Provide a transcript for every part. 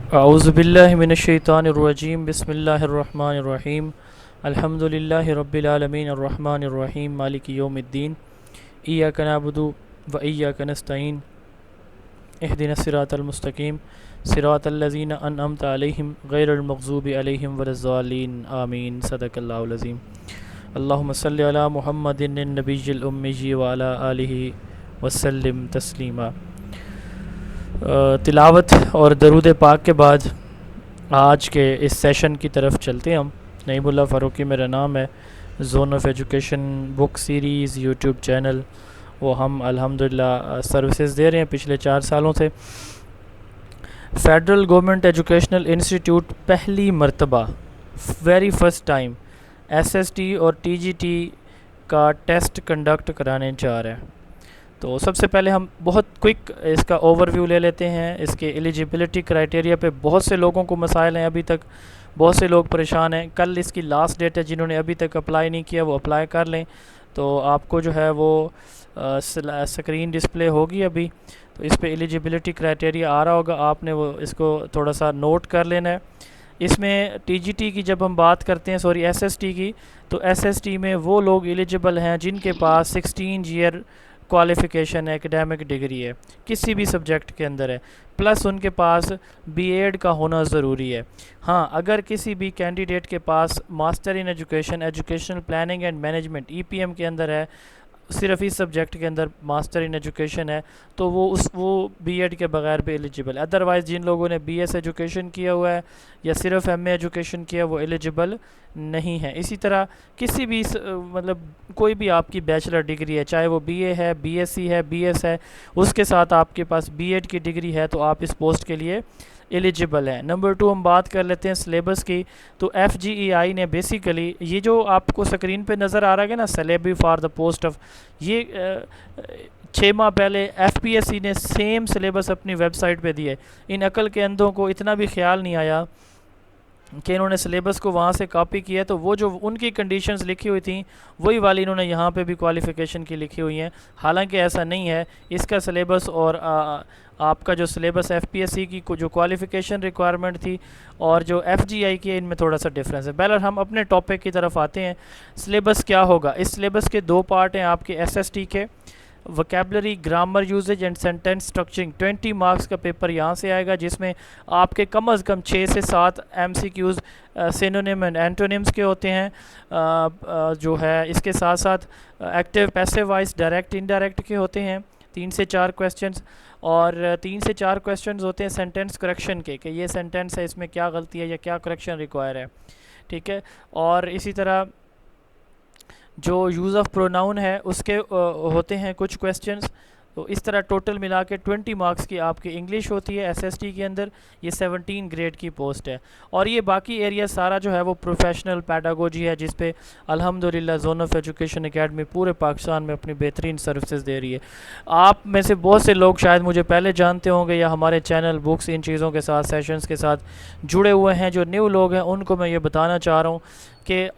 औज़ुबिल्लाहि मिनश्शैतानिर्रजीम बिस्मिल्लाहिर्रहमानिर्रहीम अल्हम्दुलिल्लाहि रब्बिल आलमीन अर्रहमानिर्रहीम मालिकि यौमिद्दीन इय्याका नअबुदु व इय्याका नस्तईन इहदिनस सिरातल मुस्तकीम सिरातल लज़ीना अनअमता अलैहिम गैरिल मग़ज़ूबि अलैहिम वलज़्ज़ालिन आमीन सदक़ल्लाहुल अज़ीम। अल्लाहुम्मा सल्लि अला मुहम्मदिन नबिय्यिल उम्मिय्यि व अला आलिहि वसल्लिम तस्लीमा। तिलावत और दरूद पाक के बाद आज के इस सेशन की तरफ चलते हैं हम। नईमुल्लाह फ़ारूकी मेरा नाम है। Zone of education book series YouTube channel वो हम अल्हम्दुलिल्लाह सर्विसेज दे रहे हैं पिछले 4 सालों से। फेडरल गवर्नमेंट एजुकेशनल इंस्टीट्यूट पहली मर्तबा वेरी फर्स्ट टाइम एसएसटी और टीजीटी का टेस्ट कंडक्ट कराने जा रहा है। तो सबसे पहले हम बहुत क्विक इसका ओवरव्यू ले लेते हैं। इसके एलिजिबिलिटी क्राइटेरिया पे बहुत से लोगों को मसाइल हैं, अभी तक बहुत से लोग परेशान हैं। कल इसकी लास्ट डेट है, जिन्होंने अभी तक अप्लाई नहीं किया वो अप्लाई कर लें। तो आपको जो है वो स्क्रीन डिस्प्ले होगी अभी, तो इस पे एलिजिबिलिटी क्राइटेरिया आ रहा होगा, आपने वो इसको थोड़ा सा नोट कर लेना है। इसमें टीजीटी की जब हम बात करते हैं, सॉरी एसएसटी की, तो एसएसटी में वो लोग एलिजिबल हैं जिनके पास 16 ईयर क्वालिफ़िकेशन एकेडमिक डिग्री है, किसी भी सब्जेक्ट के अंदर है, प्लस उनके पास बीएड का होना ज़रूरी है। हाँ, अगर किसी भी कैंडिडेट के पास master in education educational planning and management EPM के अंदर है, सिर्फ इस सब्जेक्ट के अंदर मास्टर इन एजुकेशन है, तो वो बीएड के बगैर भी एलिजिबल है। अदरवाइज़ जिन लोगों ने बीएस एजुकेशन किया हुआ है या सिर्फ एमए एजुकेशन किया वो एलिजिबल नहीं है। इसी तरह किसी भी मतलब कोई भी आपकी बैचलर डिग्री है, चाहे वो बीए है, बीएससी है, बीएस है, उसके साथ आपके पास बीएड की डिग्री है, तो आप इस पोस्ट के लिए एलिजिबल है। नंबर 2 हम बात कर लेते हैं सिलेबस की। तो एफजीईआई ने बेसिकली ये जो आपको स्क्रीन पे नज़र आ रहा है ना, syllable for the post of, ये 6 माह पहले एफपीएससी ने सेम सिलेबस अपनी वेबसाइट पे दिया है। इन अकल के अंधों को इतना भी ख्याल नहीं आया कि इन्होंने सिलेबस को वहाँ से कॉपी किया, तो वो जो उनकी कंडीशंस लिखी हुई थी वही वाली इन्होंने यहाँ पे भी क्वालिफ़िकेशन की लिखी हुई हैं। हालांकि ऐसा नहीं है। इसका सिलेबस और आपका जो सिलेबस एफपीएससी की जो क्वालिफ़िकेशन रिक्वायरमेंट थी और जो एफजीआई की है, इनमें थोड़ा सा डिफरेंस है। बहरहाल हम अपने टॉपिक की तरफ आते हैं। सिलेबस क्या होगा? इस सिलेबस के 2 पार्ट हैं आपके एसएसटी के। Vocabulary, grammar usage and sentence structuring, 20 marks का पेपर यहाँ से आएगा, जिसमें आपके कम अज़ कम 6 से 7 एमसीक्यूज़ सिनोनिम एंड एंटोनिम्स के होते हैं। जो है इसके साथ साथ active, passive voice, direct, indirect के होते हैं 3 से 4 क्वेश्चंस। और 3 से 4 क्वेश्चंस होते हैं सेंटेंस करेक्शन के, कि ये सेंटेंस है, इसमें क्या गलती है या क्या करेक्शन रिक्वायर है, ठीक है। और इसी तरह जो यूज़ ऑफ प्रोनाउन है उसके होते हैं कुछ क्वेश्चंस। तो इस तरह टोटल मिला के 20 मार्क्स की आपकी इंग्लिश होती है एसएसटी के अंदर। ये 17 ग्रेड की पोस्ट है। और ये बाकी एरिया सारा जो है वो प्रोफेशनल पैडागोजी है, जिस पे अल्हम्दुलिल्लाह जोन ऑफ एजुकेशन एकेडमी पूरे पाकिस्तान में अपनी बेहतरीन सर्विसेज दे रही है। आप में से बहुत से लोग शायद मुझे पहले जानते होंगे या हमारे चैनल बुक्स इन चीज़ों के साथ, सेशंस के साथ जुड़े हुए हैं। जो न्यू लोग हैं उनको मैं ये बताना चाह रहा हूँ कि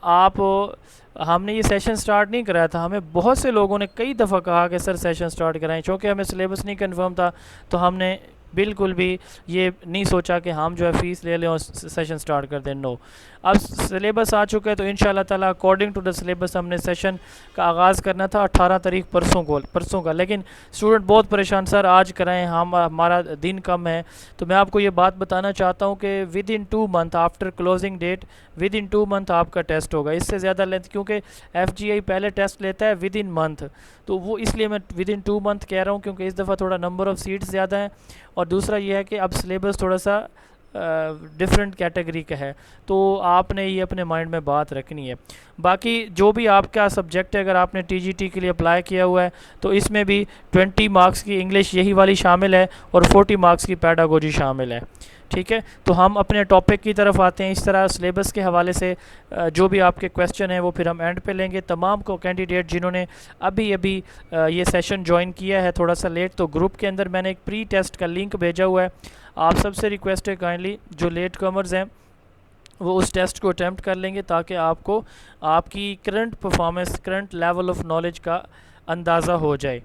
हमने ये सेशन स्टार्ट नहीं कराया था। हमें बहुत से लोगों ने कई दफ़ा कहा कि सर सेशन स्टार्ट कराएं, चूँकि हमें सिलेबस नहीं कंफर्म था, तो हमने बिल्कुल भी ये नहीं सोचा कि हम जो है फ़ीस ले लें और सेशन स्टार्ट कर दें। नो, अब सिलेबस आ चुका है, तो इंशाल्लाह ताला अकॉर्डिंग टू द सिलेबस हमने सेशन का आगाज़ करना था 18 तारीख परसों का। लेकिन स्टूडेंट बहुत परेशान, सर आज कराएं, हमारा दिन कम है। तो मैं आपको ये बात बताना चाहता हूँ कि within 2 month after closing date, within 2 month आपका टेस्ट होगा। इससे ज़्यादा लेंथ, क्योंकि एफजीआई पहले टेस्ट लेता है विद इन मंथ, तो वो इसलिए मैं विद इन 2 मंथ कह रहा हूँ, क्योंकि इस दफ़ा थोड़ा नंबर ऑफ़ सीट्स ज़्यादा हैं। और दूसरा ये है कि अब सिलेबस थोड़ा सा डिफरेंट कैटेगरी का है, तो आपने ये अपने माइंड में बात रखनी है। बाकी जो भी आपका सब्जेक्ट है, अगर आपने टीजीटी के लिए अप्लाई किया हुआ है, तो इसमें भी 20 मार्क्स की इंग्लिश यही वाली शामिल है और 40 मार्क्स की पैडागोजी शामिल है, ठीक है। तो हम अपने टॉपिक की तरफ आते हैं। इस तरह सिलेबस के हवाले से जो भी आपके क्वेश्चन हैं वो फिर हम एंड पे लेंगे। तमाम को कैंडिडेट जिन्होंने अभी अभी ये सेशन ज्वाइन किया है थोड़ा सा लेट, तो ग्रुप के अंदर मैंने एक प्री टेस्ट का लिंक भेजा हुआ है। आप सबसे रिक्वेस्ट है काइंडली जो लेट कमर्स हैं वो उस टेस्ट को अटैम्प्ट कर लेंगे, ताकि आपको आपकी current performance, current level of knowledge का अंदाज़ा हो जाए।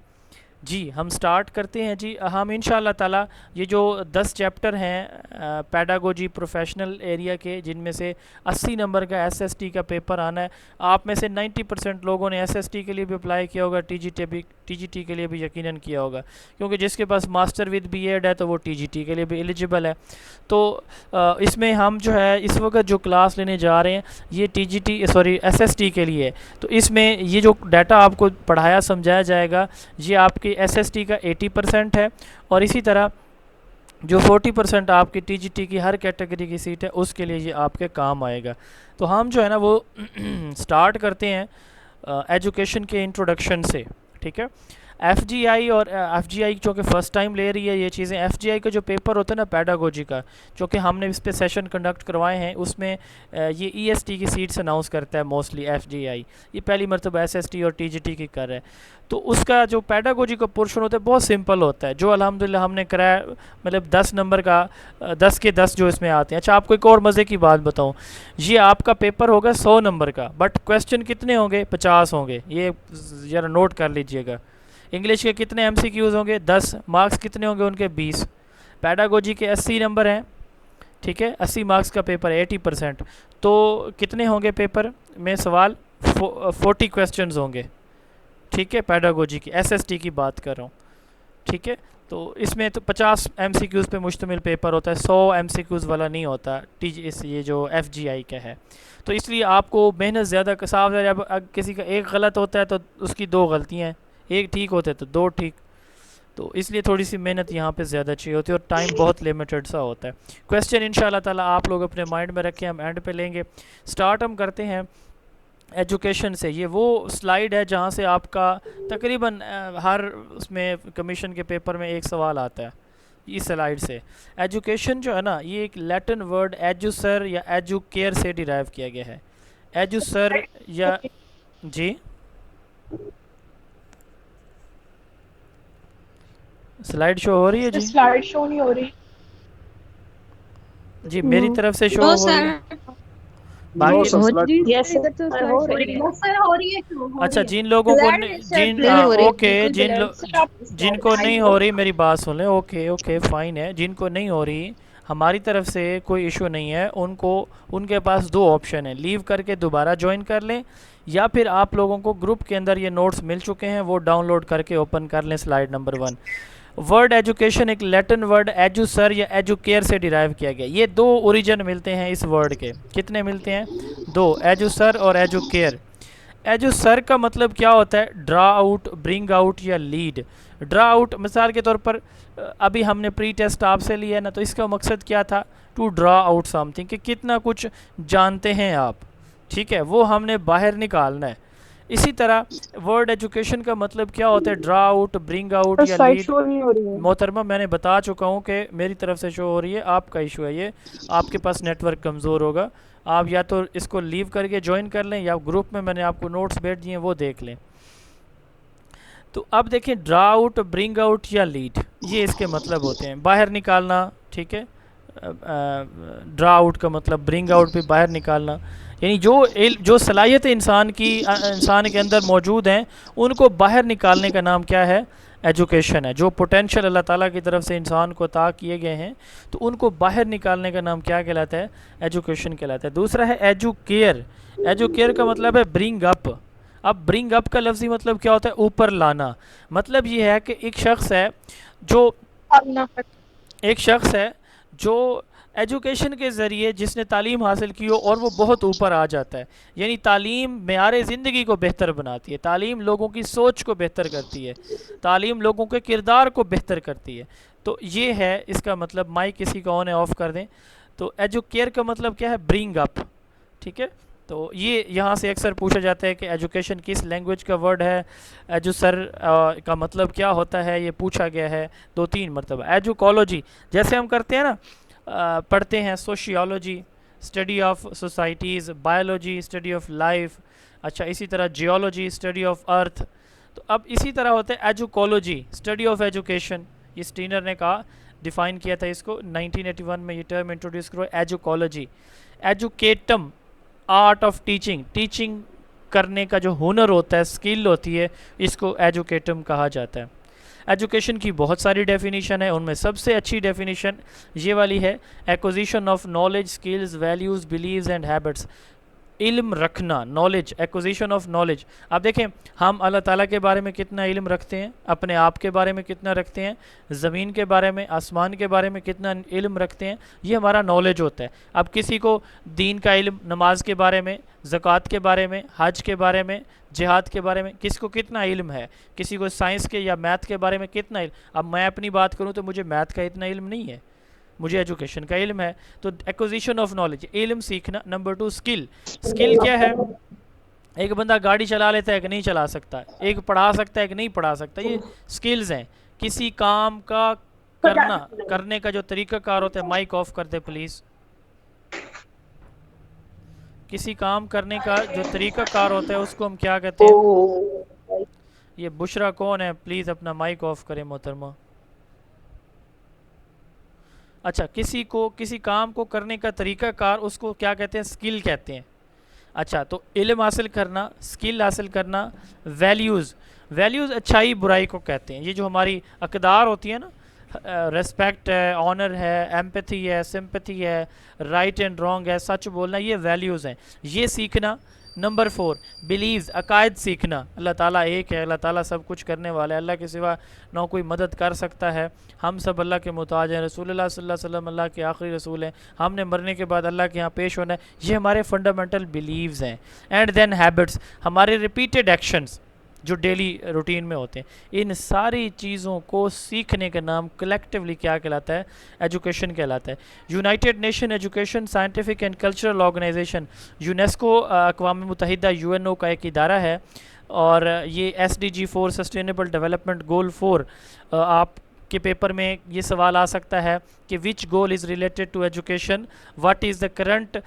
जी हम स्टार्ट करते हैं जी। हम इंशाल्लाह ताला ये जो 10 चैप्टर हैं पैडागोजी प्रोफेशनल एरिया के, जिनमें से 80 नंबर का एसएसटी का पेपर आना है। आप में से 90% लोगों ने एसएसटी के लिए भी अप्लाई किया होगा, टीजीटी के लिए भी यकीनन किया होगा, क्योंकि जिसके पास मास्टर विद बीएड है तो वो टीजीटी के लिए भी एलिजिबल है। तो इसमें हम जो है इस वक्त जो क्लास लेने जा रहे हैं ये एसएसटी के लिए है। तो इसमें ये जो डाटा आपको पढ़ाया समझाया जाएगा ये आपके एसएसटी का 80% है, और इसी तरह जो 40% आपकी टीजीटी की हर कैटेगरी की सीट है उसके लिए ये आपके काम आएगा। तो हम जो है ना वो स्टार्ट करते हैं एजुकेशन के इंट्रोडक्शन से, ठीक है। एफजीआई और एफजीआई जो कि फ़र्स्ट टाइम ले रही है ये चीज़ें, एफजीआई का जो पेपर होता है ना पैडागोजी का, जो कि हमने इस पे सेशन कंडक्ट करवाए हैं, उसमें ये ईएसटी की सीट्स अनाउंस करता है मोस्टली एफजीआई। ये पहली मरतबा एसएसटी और टीजीटी की कर रहा है। तो उसका जो पैडागोजी का पोर्शन होता है बहुत सिंपल होता है, जो अल्हम्दुलिल्लाह हमने कराया, मतलब 10 नंबर का 10 के 10 जो इसमें आते हैं। अच्छा आपको एक और मज़े की बात बताऊँ, ये आपका पेपर होगा 100 नंबर का, बट क्वेश्चन कितने होंगे? 50 होंगे। ये ज़रा नोट कर लीजिएगा। इंग्लिश के कितने एमसीक्यूज़ होंगे? 10। मार्क्स कितने होंगे उनके? 20। पैडागोजी के 80 नंबर हैं, ठीक है, 80 मार्क्स का पेपर है, 80%। तो कितने होंगे पेपर में सवाल? 40 क्वेश्चंस होंगे, ठीक है। पैडागोजी की एसएसटी की बात कर रहा हूँ, ठीक है। तो इसमें तो 50 एमसीक्यूज़ पे मुश्तमिल पेपर होता है, 100 एमसीक्यूज़ वाला नहीं होता ये जो एफजीआई का है। तो इसलिए आपको मेहनत ज़्यादा साफ है। जब किसी का एक गलत होता है तो उसकी 2 गलतियाँ हैं, एक ठीक होता है तो 2 ठीक। तो इसलिए थोड़ी सी मेहनत यहाँ पे ज़्यादा चाहिए होती है, और टाइम बहुत लिमिटेड सा होता है। क्वेश्चन इंशाल्लाह ताला आप लोग अपने माइंड में रखें, हम एंड पे लेंगे। स्टार्ट हम करते हैं एजुकेशन से। ये वो स्लाइड है जहाँ से आपका तकरीबन हर उसमें कमीशन के पेपर में एक सवाल आता है इस स्लाइड से। एजुकेशन जो है ना ये एक लैटिन वर्ड एजुसर या एजुकेयर से डिराइव किया गया है। एजुसर या जी स्लाइड शो हो रही है जी? स्लाइड शो नहीं हो रही जी मेरी तरफ से शो हो रही है, बाकी अच्छा जिन लोगों को जिनको नहीं हो रही मेरी बात सुन लें। ओके ओके फाइन है। जिनको नहीं हो रही हमारी तरफ से कोई इशू नहीं है, उनके पास 2 ऑप्शन है, लीव करके दोबारा ज्वाइन कर लें, या फिर आप लोगों को ग्रुप के अंदर ये नोट्स मिल चुके हैं वो डाउनलोड करके ओपन कर लें। Slide number 1। वर्ड एजुकेशन एक लैटिन वर्ड एजुसर या एजुकेयर से डिराइव किया गया। ये 2 ओरिजिन मिलते हैं इस वर्ड के। कितने मिलते हैं? 2, एजुसर और एजुकेयर। एजुसर का मतलब क्या होता है? ड्रा आउट, ब्रिंग आउट या लीड। ड्रा आउट मिसाल के तौर पर अभी हमने प्री टेस्ट आपसे लिया ना, तो इसका मकसद क्या था? टू ड्रा आउट समथिंग, कि कितना कुछ जानते हैं आप, ठीक है, वो हमने बाहर निकालना है। इसी तरह वर्ड एजुकेशन का मतलब क्या होता है? ड्रा आउट, ब्रिंग आउट या लीड। मोहतरमा मैंने बता चुका हूँ कि मेरी तरफ से शो हो रही है, आपका इशू है ये, आपके पास नेटवर्क कमज़ोर होगा। आप या तो इसको लीव करके ज्वाइन कर लें या ग्रुप में मैंने आपको नोट्स भेज दिए वो देख लें। तो अब देखें, ड्रा आउट, ब्रिंग आउट या लीड, ये इसके मतलब होते हैं, बाहर निकालना, ठीक है। ड्रा आउट का मतलब ब्रिंग आउट भी बाहर निकालना, यानी जो सलाहियत इंसान के अंदर मौजूद हैं उनको बाहर निकालने का नाम क्या है? एजुकेशन है। जो पोटेंशियल अल्लाह ताला की तरफ से इंसान को अता किए गए हैं तो उनको बाहर निकालने का नाम क्या कहलाता है? एजुकेशन कहलाता है। दूसरा है एजुकेयर। एजुकेयर का मतलब है ब्रिंग अप। अब ब्रिंग अप का लफ्ज़ी मतलब क्या होता है? ऊपर लाना। मतलब ये है कि एक शख्स है जो एजुकेशन के ज़रिए जिसने तालीम हासिल की हो और वो बहुत ऊपर आ जाता है। यानी तालीम मेयार ज़िंदगी को बेहतर बनाती है, तालीम लोगों की सोच को बेहतर करती है, तालीम लोगों के किरदार को बेहतर करती है। तो ये है इसका मतलब। माइक किसी का ऑन है ऑफ़ कर दें। तो एजुकेयर का मतलब क्या है? ब्रिंग अप, ठीक है। तो ये यहाँ से अक्सर पूछा जाता है कि एजुकेशन किस लैंग्वेज का वर्ड है, एजुसर का मतलब क्या होता है, ये पूछा गया है 2-3 मरतबा। एजुकोलॉजी जैसे हम करते हैं ना, पढ़ते हैं sociology, study of societies, biology, study of life, अच्छा इसी तरह जियोलॉजी, स्टडी ऑफ अर्थ। तो अब इसी तरह होता है एजुकोलॉजी, स्टडी ऑफ एजुकेशन। ये स्टीनर ने कहा, डिफ़ाइन किया था इसको 1981 में, ये टर्म इंट्रोड्यूस करो, एजुकोलॉजी। एजुकेटम, आर्ट ऑफ टीचिंग, टीचिंग करने का जो हुनर होता है, स्किल होती है, इसको एजुकेटम कहा जाता है। एजुकेशन की बहुत सारी डेफिनेशन है, उनमें सबसे अच्छी डेफिनेशन ये वाली है, acquisition of knowledge, skills, values, beliefs and habits. इल्म रखना, नॉलेज, एक्विजिशन ऑफ नॉलेज। आप देखें हम अल्लाह ताला के बारे में कितना इल्म रखते हैं, अपने आप के बारे में कितना रखते हैं, ज़मीन के बारे में, आसमान के बारे में कितना इल्म रखते हैं, ये हमारा नॉलेज होता है। अब किसी को दीन का इल्म, नमाज के बारे में, ज़कात के बारे में, हज के बारे में, जिहाद के बारे में किसी को कितना इल्म है, किसी को साइंस के या मैथ के बारे में कितना इल्म। अब मैं अपनी बात करूँ तो मुझे मैथ का इतना इल्म नहीं है, मुझे एजुकेशन का इल्म है। तो एक्विजिशन ऑफ नॉलेज, इल्म सीखना। Number 2 skill. स्किल क्या है? एक बंदा गाड़ी चला लेता है कि नहीं चला सकता, एक पढ़ा सकता है कि नहीं पढ़ा सकता, ये स्किल्स हैं। किसी काम का करने का जो तरीक़ाकार होता है, माइक ऑफ कर दे प्लीज़। किसी काम करने का जो तरीक़ाकार होता है उसको हम क्या कहते हैं? ये बुशरा कौन है, प्लीज़ अपना माइक ऑफ करें मोहतरमा। अच्छा, किसी काम को करने का तरीक़ाकार, उसको क्या कहते हैं? स्किल कहते हैं। अच्छा, तो इल्म हासिल करना, स्किल हासिल करना, वैल्यूज़। वैल्यूज़ अच्छाई बुराई को कहते हैं। ये जो हमारी अक़दार होती है ना, रेस्पेक्ट है, ऑनर है, एम्पैथी है, सिंपैथी है, राइट एंड रॉन्ग है, सच बोलना, ये वैल्यूज़ हैं, ये सीखना। नंबर 4 बिलीव्स, अकायद सीखना। अल्लाह ताला एक है, अल्लाह ताला सब कुछ करने वाला है, अल्लाह के सिवा ना कोई मदद कर सकता है, हम सब अल्लाह के मुताज हैं, रसूलुल्लाह सल्लल्लाहु अलैहि वसल्लम अल्लाह के आखिरी रसूल हैं, हमने मरने के बाद अल्लाह के यहाँ पेश होना है, ये हमारे फंडामेंटल बिलीव्स हैं। एंड देन हैबिट्स, हमारे रिपीटेड एक्शंस जो डेली रूटीन में होते हैं। इन सारी चीज़ों को सीखने का नाम कलेक्टिवली क्या कहलाता है? एजुकेशन कहलाता है। United Nation Education, Scientific and Cultural Organisation, UNESCO, अक़वाम मुत्तहिदा यूएनओ का एक इदारा है, और ये SDG 4 सस्टेनेबल डेवलपमेंट गोल 4, आप के पेपर में ये सवाल आ सकता है कि which goal is related to education, what is the current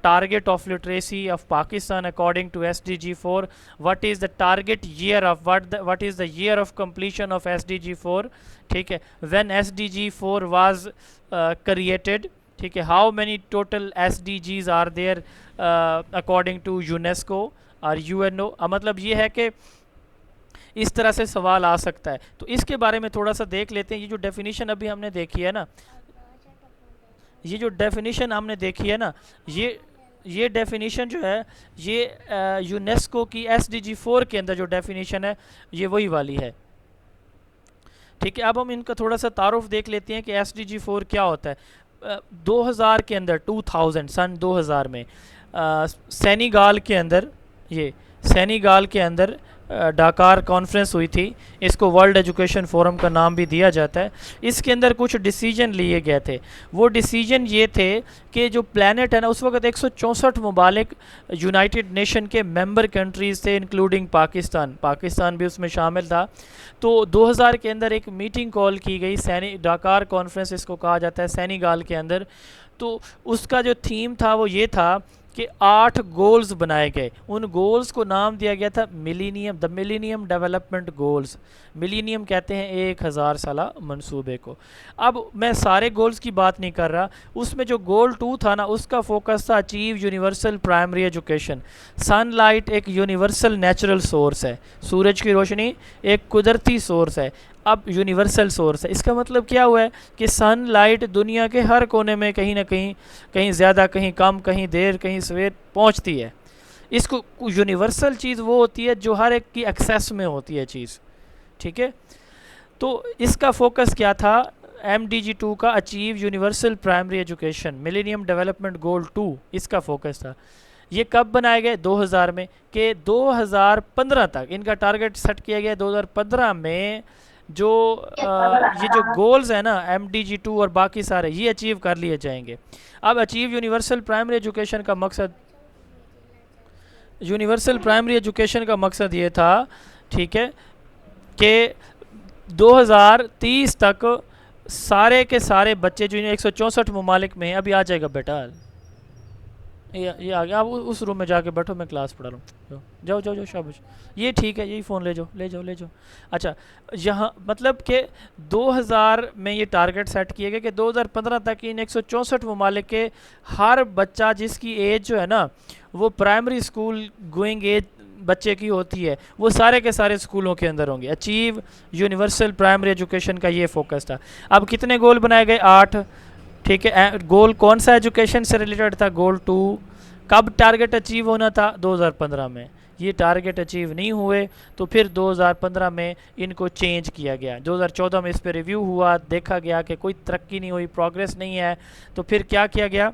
target of literacy of Pakistan according to SDG 4, what is the target year of, what is the year of completion of SDG 4, ठीक है, when SDG 4 was created, ठीक है, how many total SDGs are there according to UNESCO और UNO। मतलब ये है कि इस तरह से सवाल आ सकता है, तो इसके बारे में थोड़ा सा देख लेते हैं। ये जो डेफिनेशन अभी हमने देखी है ना, ये जो डेफिनेशन हमने देखी है ना, ये डेफिनेशन जो है, ये यूनेस्को की SDG 4 के अंदर जो डेफिनेशन है, ये वही वाली है, ठीक है। अब हम इनका थोड़ा सा तारुफ देख लेते हैं कि SDG 4 क्या होता है। 2000 के अंदर, 2000 सन 2000 में सेनेगाल के अंदर, ये सेनेगाल के अंदर डाकार कॉन्फ्रेंस हुई थी, इसको वर्ल्ड एजुकेशन फोरम का नाम भी दिया जाता है। इसके अंदर कुछ डिसीजन लिए गए थे। वो डिसीजन ये थे कि जो प्लानट है ना, उस वक्त 164 ममालिक यूनाइटेड नेशन के मेंबर कंट्रीज़ थे, इंक्लूडिंग पाकिस्तान भी उसमें शामिल था। तो 2000 के अंदर एक मीटिंग कॉल की गई, डाकार कॉन्फ्रेंस इसको कहा जाता है, सेनेगाल के अंदर। तो उसका जो थीम था वो ये था कि 8 गोल्स बनाए गए। उन गोल्स को नाम दिया गया था millennium, the millennium development goals. Millennium कहते हैं 1000 साला मंसूबे को। अब मैं सारे गोल्स की बात नहीं कर रहा, उसमें जो गोल 2 था ना, उसका फोकस था achieve universal primary education. Sunlight एक यूनिवर्सल नेचुरल सोर्स है, सूरज की रोशनी एक कुदरती सोर्स है, अब यूनिवर्सल सोर्स है। इसका मतलब क्या हुआ है कि सनलाइट दुनिया के हर कोने में कहीं ना कहीं, कहीं ज़्यादा, कहीं कम, कहीं देर, कहीं सवेर पहुंचती है। इसको यूनिवर्सल चीज़ वो होती है जो हर एक की एक्सेस में होती है चीज़, ठीक है। तो इसका फोकस क्या था? MDG 2 का achieve universal primary education, millennium development goal 2, इसका फोकस था। ये कब बनाए गए? 2000 में, कि 2015 तक इनका टारगेट सेट किया गया। 2015 में जो ये जो गोल्स है ना, MDG 2 और बाकी सारे, ये अचीव कर लिए जाएंगे। अब अचीव यूनिवर्सल प्राइमरी एजुकेशन का मकसद, यूनिवर्सल प्राइमरी एजुकेशन का मकसद ये था, ठीक है, कि 2030 तक सारे के सारे बच्चे जो 164 ममालिक में हैं, अभी आ जाएगा बेटा, ये आ गया। आप उस रूम में जाके बैठो, मैं क्लास पढ़ा लूँ, जाओ जाओ जाओ, शाबाश, ये ठीक है, यही फ़ोन ले जाओ ले जाओ ले जाओ। अच्छा, यहाँ मतलब कि 2000 में ये टारगेट सेट किए गए कि 2015 तक इन 164 ममालिक के हर बच्चा जिसकी एज जो है ना, वो प्राइमरी स्कूल गोइंग एज बच्चे की होती है वो सारे के सारे स्कूलों के अंदर होंगे। अचीव यूनिवर्सल प्राइमरी एजुकेशन का ये फोकस था। अब कितने गोल बनाए गए? 8। ठीक है, गोल कौन सा एजुकेशन से रिलेटेड था? गोल 2। कब टारगेट अचीव होना था? 2015 में। ये टारगेट अचीव नहीं हुए तो फिर 2015 में इनको चेंज किया गया। 2014 में इस पर रिव्यू हुआ, देखा गया कि कोई तरक्की नहीं हुई, प्रोग्रेस नहीं है, तो फिर क्या किया गया?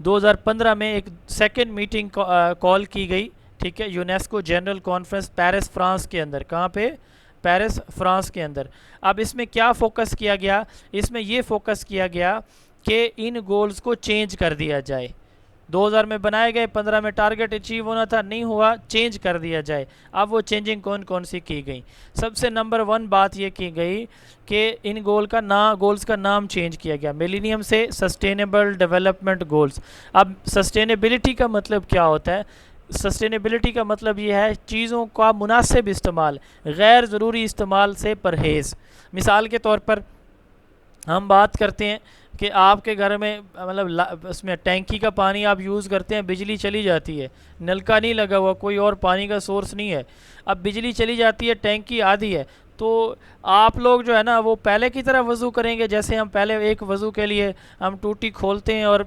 2015 में एक सेकेंड मीटिंग कॉल की गई, ठीक है, UNESCO general conference Paris France के अंदर। कहाँ पे? पेरिस फ्रांस के अंदर। अब इसमें क्या फोकस किया गया? इसमें ये फोकस किया गया कि इन गोल्स को चेंज कर दिया जाए। 2000 में बनाए गए, 15 में टारगेट अचीव होना था, नहीं हुआ, चेंज कर दिया जाए। अब वो चेंजिंग कौन कौन सी की गई? सबसे नंबर 1 बात ये की गई कि इन गोल्स का नाम चेंज किया गया, मिलेनियम से सस्टेनेबल डेवलपमेंट गोल्स। अब सस्टेनेबिलिटी का मतलब क्या होता है? सस्टेनेबिलिटी का मतलब ये है चीज़ों का मुनासिब इस्तेमाल, गैर ज़रूरी इस्तेमाल से परहेज़। मिसाल के तौर पर हम बात करते हैं कि आपके घर में मतलब उसमें टैंकी का पानी आप यूज़ करते हैं, बिजली चली जाती है, नलका नहीं लगा हुआ, कोई और पानी का सोर्स नहीं है, अब बिजली चली जाती है, टैंकी आधी है, तो आप लोग जो है ना वो पहले की तरह वज़ू करेंगे? जैसे हम पहले एक वज़ू के लिए हम टूटी खोलते हैं और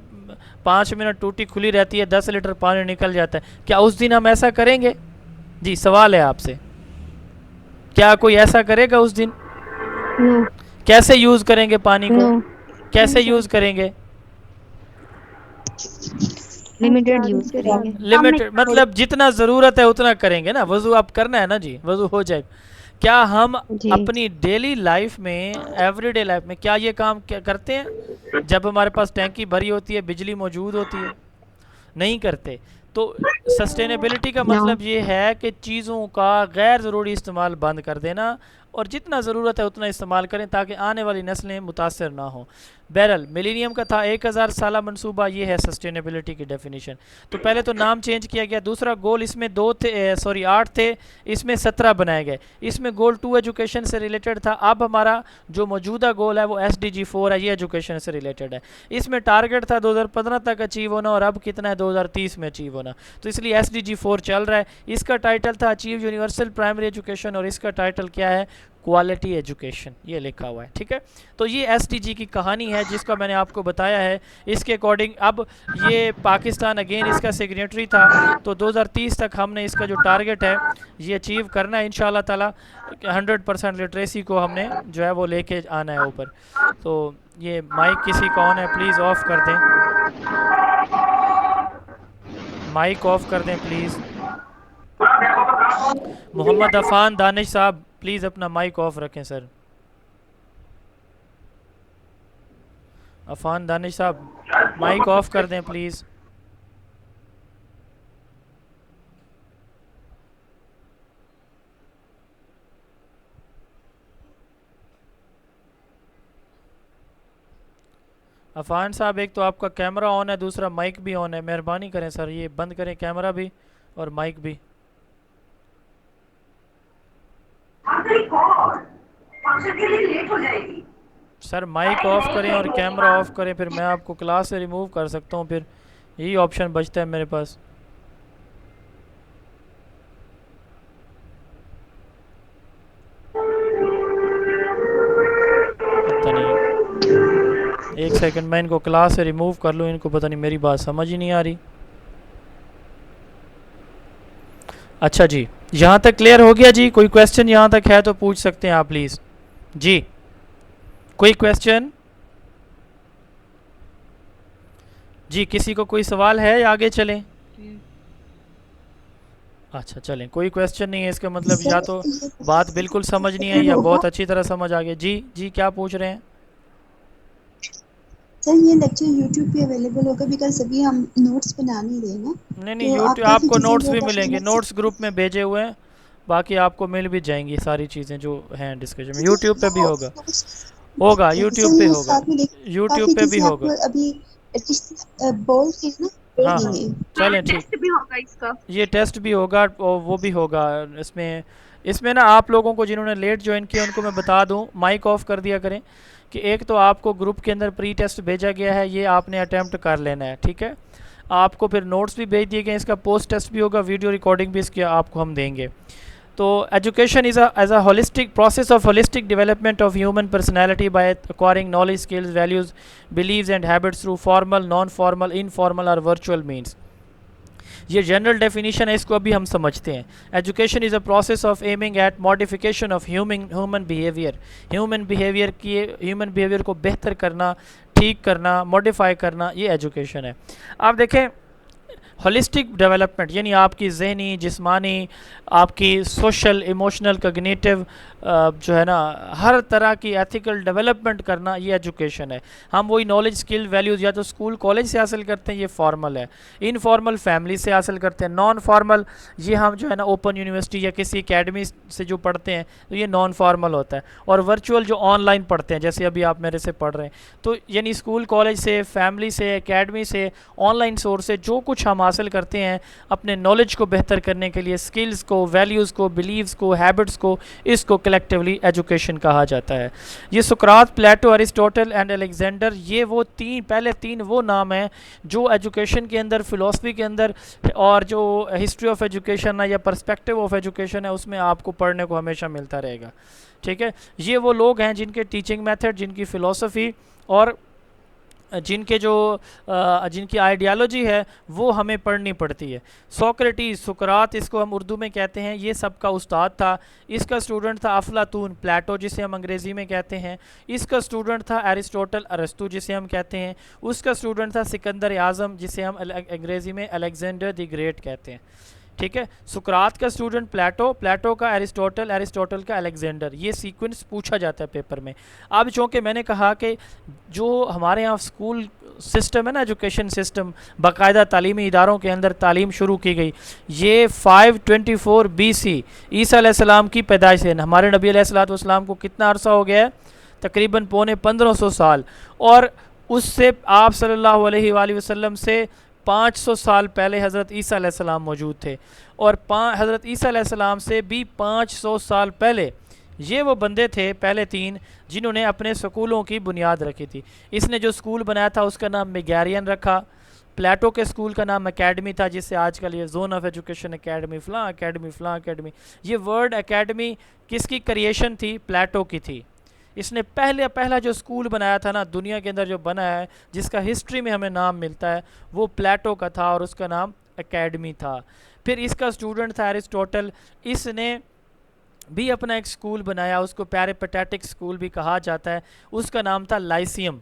5 मिनट टूटी खुली रहती है, 10 लीटर पानी निकल जाता है, क्या उस दिन हम ऐसा करेंगे? जी सवाल है आपसे, क्या कोई ऐसा करेगा उस दिन? नो। कैसे यूज़ करेंगे पानी को? नो। कैसे यूज़ करेंगे? लिमिटेड यूज करेंगे। लिमिटेड मतलब जितना ज़रूरत है उतना करेंगे ना। वज़ू अब करना है ना जी, वज़ू हो जाएगा। क्या हम जी। अपनी डेली लाइफ में, एवरीडे लाइफ में क्या ये काम क्या करते हैं? जब हमारे पास टैंकी भरी होती है, बिजली मौजूद होती है, नहीं करते। तो सस्टेनेबिलिटी का नो। मतलब ये है कि चीज़ों का गैर ज़रूरी इस्तेमाल बंद कर देना और जितना ज़रूरत है उतना इस्तेमाल करें ताकि आने वाली नस्लें मुतासर ना हों। बहरहाल मिलेनियम का था 1000 साला मंसूबा, ये है सस्टेनेबिलिटी की डेफिनेशन। तो पहले तो नाम चेंज किया गया। दूसरा गोल, इसमें 8 थे, इसमें 17 बनाए गए। इसमें गोल 2 एजुकेशन से रिलेटेड था। अब हमारा जो मौजूदा गोल है वो SDG 4 है, ये एजुकेशन से रिलेटेड है। इसमें टारगेट था 2015 तक अचीव होना और अब कितना है? 2030 में अचीव होना, तो इसलिए SDG 4 चल रहा है। इसका टाइटल था अचीव यूनिवर्सल प्राइमरी एजुकेशन और इसका टाइटल क्या है? क्वालिटी एजुकेशन, ये लिखा हुआ है, ठीक है। तो ये SDG की कहानी है जिसका मैंने आपको बताया है। इसके अकॉर्डिंग अब ये पाकिस्तान अगेन इसका सिग्नेटरी था, तो 2030 तक हमने इसका जो टारगेट है ये अचीव करना है इंशाल्लाह ताला। 100% लिटरेसी को हमने जो है वो लेके आना है ऊपर। तो ये माइक किसी का ऑन है, प्लीज़ ऑफ कर दें, माइक ऑफ कर दें प्लीज़। मोहम्मद अफान दानिश साहब प्लीज़ अपना माइक ऑफ रखें सर। अफान दानिश साहब माइक ऑफ कर दें प्लीज़। अफान साहब एक तो आपका कैमरा ऑन है, दूसरा माइक भी ऑन है, मेहरबानी करें सर ये बंद करें कैमरा भी और माइक भी। सर माइक ऑफ करें और कैमरा ऑफ करें, फिर मैं आपको क्लास से रिमूव कर सकता हूँ, फिर यही ऑप्शन बचता है मेरे पास। पता नहीं, एक सेकंड मैं इनको क्लास से रिमूव कर लूँ, इनको पता नहीं मेरी बात समझ ही नहीं आ रही। अच्छा जी, यहाँ तक क्लियर हो गया जी? कोई क्वेश्चन यहाँ तक है तो पूछ सकते हैं आप प्लीज़ जी। कोई क्वेश्चन जी? किसी को कोई सवाल है या आगे चलें? अच्छा चलें, कोई क्वेश्चन नहीं है, इसका मतलब या तो बात बिल्कुल समझ नहीं है या बहुत अच्छी तरह समझ आ गया। जी जी क्या पूछ रहे हैं? सर ये लेक्चर YouTube पे अवेलेबल होगा बिकॉज अभी हम नोट्स बना नहीं रहे ना, नहीं तो आप यूट्यूब काफी आपको चीजें नोट्स जो भी 10 मिलेंगे, मिनट नोट्स ग्रुप में भेजे हुए हैं, बाकी आपको मिल भी जाएंगी सारी चीज़ें जो हैं डिस्कशन में। यूट्यूब पे भी होगा, होगा यूट्यूब पे होगा, साथ में देख यूट्यूब काफी पे भी चीजें होगा। आपको अभी बोल के ना दे हाँ हाँ देंगे। चलें ठीक, टेस्ट भी होगा इसका। ये टेस्ट भी होगा और वो भी होगा। इसमें इसमें ना आप लोगों को जिन्होंने लेट ज्वाइन किया उनको मैं बता दूं, माइक ऑफ कर दिया करें कि एक तो आपको ग्रुप के अंदर प्री टेस्ट भेजा गया है, ये आपने अटैम्प्ट कर लेना है, ठीक है। आपको फिर नोट्स भी भेज दिए गए, इसका पोस्ट टेस्ट भी होगा, वीडियो रिकॉर्डिंग भी इसकी आपको हम देंगे। तो education is as a holistic process of holistic development of human personality by acquiring knowledge, skills, values, beliefs and habits through formal, non formal, informal और वर्चुअल मीन्स। ये जनरल डेफिनेशन है, इसको अभी हम समझते हैं। Education is a process of aiming at modification of human behaviour. Human behaviour को बेहतर करना, ठीक करना, मॉडिफाई करना, ये एजुकेशन है। आप देखें होलिस्टिक डेवलपमेंट यानी आपकी जहनी, जिस्मानी, आपकी सोशल, इमोशनल, कॉग्निटिव जो है ना, हर तरह की एथिकल डेवलपमेंट करना, ये एजुकेशन है। हम वही नॉलेज, स्किल, वैल्यूज़ या तो स्कूल कॉलेज से हासिल करते हैं, ये फॉर्मल है। इनफॉर्मल फैमिली से हासिल करते हैं। नॉन फॉर्मल ये हम जो है ना ओपन यूनिवर्सिटी या किसी एकेडमी से जो पढ़ते हैं, तो ये नॉन फॉर्मल होता है। और वर्चुअल जो ऑनलाइन पढ़ते हैं, जैसे अभी आप मेरे से पढ़ रहे हैं, तो यानी स्कूल कॉलेज से, फैमिली से, एकेडमी से, ऑनलाइन सोर्स से जो कुछ हम हासिल करते हैं अपने नॉलेज को बेहतर करने के लिए, स्किल्स को, वैल्यूज़ को, बिलीव्स को, हैबिट्स को, इसको कलेक्टिवली एजुकेशन कहा जाता है। ये सुकरात, प्लेटो, अरिस्टोटल एंड अलेक्जेंडर, ये वो पहले तीन वो नाम हैं जो एजुकेशन के अंदर, फ़िलासफ़ी के अंदर और जो हिस्ट्री ऑफ एजुकेशन है या पर्सपेक्टिव ऑफ एजुकेशन है, उसमें आपको पढ़ने को हमेशा मिलता रहेगा। ठीक है, ये वो लोग हैं जिनके टीचिंग मेथड, जिनकी फ़िलासफ़ी और जिनकी आइडियालॉजी है वो हमें पढ़नी पड़ती है। सोक्रेटिस, सुकरात, इसको हम उर्दू में कहते हैं, ये सबका उस्ताद था। इसका स्टूडेंट था अफलातून, प्लेटो जिसे हम अंग्रेज़ी में कहते हैं। इसका स्टूडेंट था अरिस्टोटल, अरस्तु जिसे हम कहते हैं। उसका स्टूडेंट था सिकंदर आज़म, जिसे हम अंग्रेज़ी में अलेक्जेंडर द ग्रेट कहते हैं। ठीक है, सुकरात का स्टूडेंट प्लेटो, प्लेटो का अरिस्टोटल, अरिस्टोटल का अलेक्जेंडर, ये सीक्वेंस पूछा जाता है पेपर में। अब चूँकि मैंने कहा कि जो हमारे यहाँ स्कूल सिस्टम है ना, एजुकेशन सिस्टम, बाकायदा तालीमी इदारों के अंदर तालीम शुरू की गई, ये 524 BC ईसा अलैहिस्सलाम की पैदाइश है। हमारे नबी अलैहिस्सलाम को कितना अरसा हो गया है? तकरीबन पौने 1500 साल। और उससे आप सल्लल्लाहु अलैहि वसल्लम से 500 साल पहले हज़रत ईसा अलैहिस्सलाम मौजूद थे। और हज़रत ईसा अलैहिस्सलाम से भी 500 साल पहले ये वो बंदे थे, पहले तीन, जिन्होंने अपने स्कूलों की बुनियाद रखी थी। इसने जो स्कूल बनाया था उसका नाम मेगारियन रखा। प्लेटो के स्कूल का नाम एकेडमी था, जिससे आजकल ये जोन ऑफ एजुकेशन एकेडमी, फ़लाँ एकेडमी, फ़लाँ एकेडमी। ये वर्ड एकेडमी किसकी क्रिएशन थी? प्लेटो की थी। इसने पहला जो स्कूल बनाया था ना दुनिया के अंदर, जो बना है, जिसका हिस्ट्री में हमें नाम मिलता है, वो प्लेटो का था और उसका नाम एकेडमी था। फिर इसका स्टूडेंट था अरिस्टोटल, इसने भी अपना एक स्कूल बनाया, उसको पैरिपेटेटिक स्कूल भी कहा जाता है, उसका नाम था लाइसियम।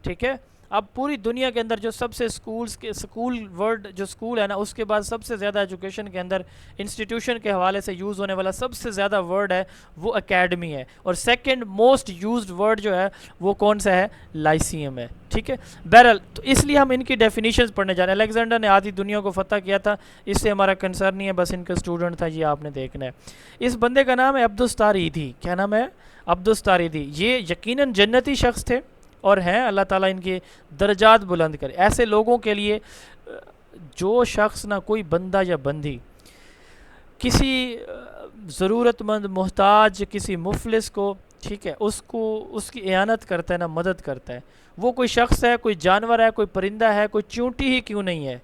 ठीक है, अब पूरी दुनिया के अंदर जो सबसे स्कूल वर्ड जो स्कूल है ना, उसके बाद सबसे ज़्यादा एजुकेशन के अंदर इंस्टीट्यूशन के हवाले से यूज़ होने वाला सबसे ज़्यादा वर्ड है वो एकेडमी है। और सेकंड मोस्ट यूज्ड वर्ड जो है वो कौन सा है? लाइसियम है। ठीक है, बहरहाल तो इसलिए हम इनकी डेफिनेशंस पढ़ने जा रहे हैं। अलेक्जेंडर ने आधी दुनिया को फतह किया था, इससे हमारा कंसर्न नहीं है, बस इनका स्टूडेंट था, ये आपने देखना है। इस बंदे का नाम है अब्दुस्तारीदी। क्या नाम है? अब्दुस्तारीदी। ये यकीनन जन्नती शख्स थे और हैं, अल्लाह ताला इनके दर्जात बुलंद करे। ऐसे लोगों के लिए जो शख्स ना कोई बंदा या बंदी किसी ज़रूरतमंद, मोहताज, किसी मुफलिस को, ठीक है, उसको उसकी इयानत करता है ना, मदद करता है, वो कोई शख्स है, कोई जानवर है, कोई परिंदा है, कोई चींटी ही क्यों नहीं है,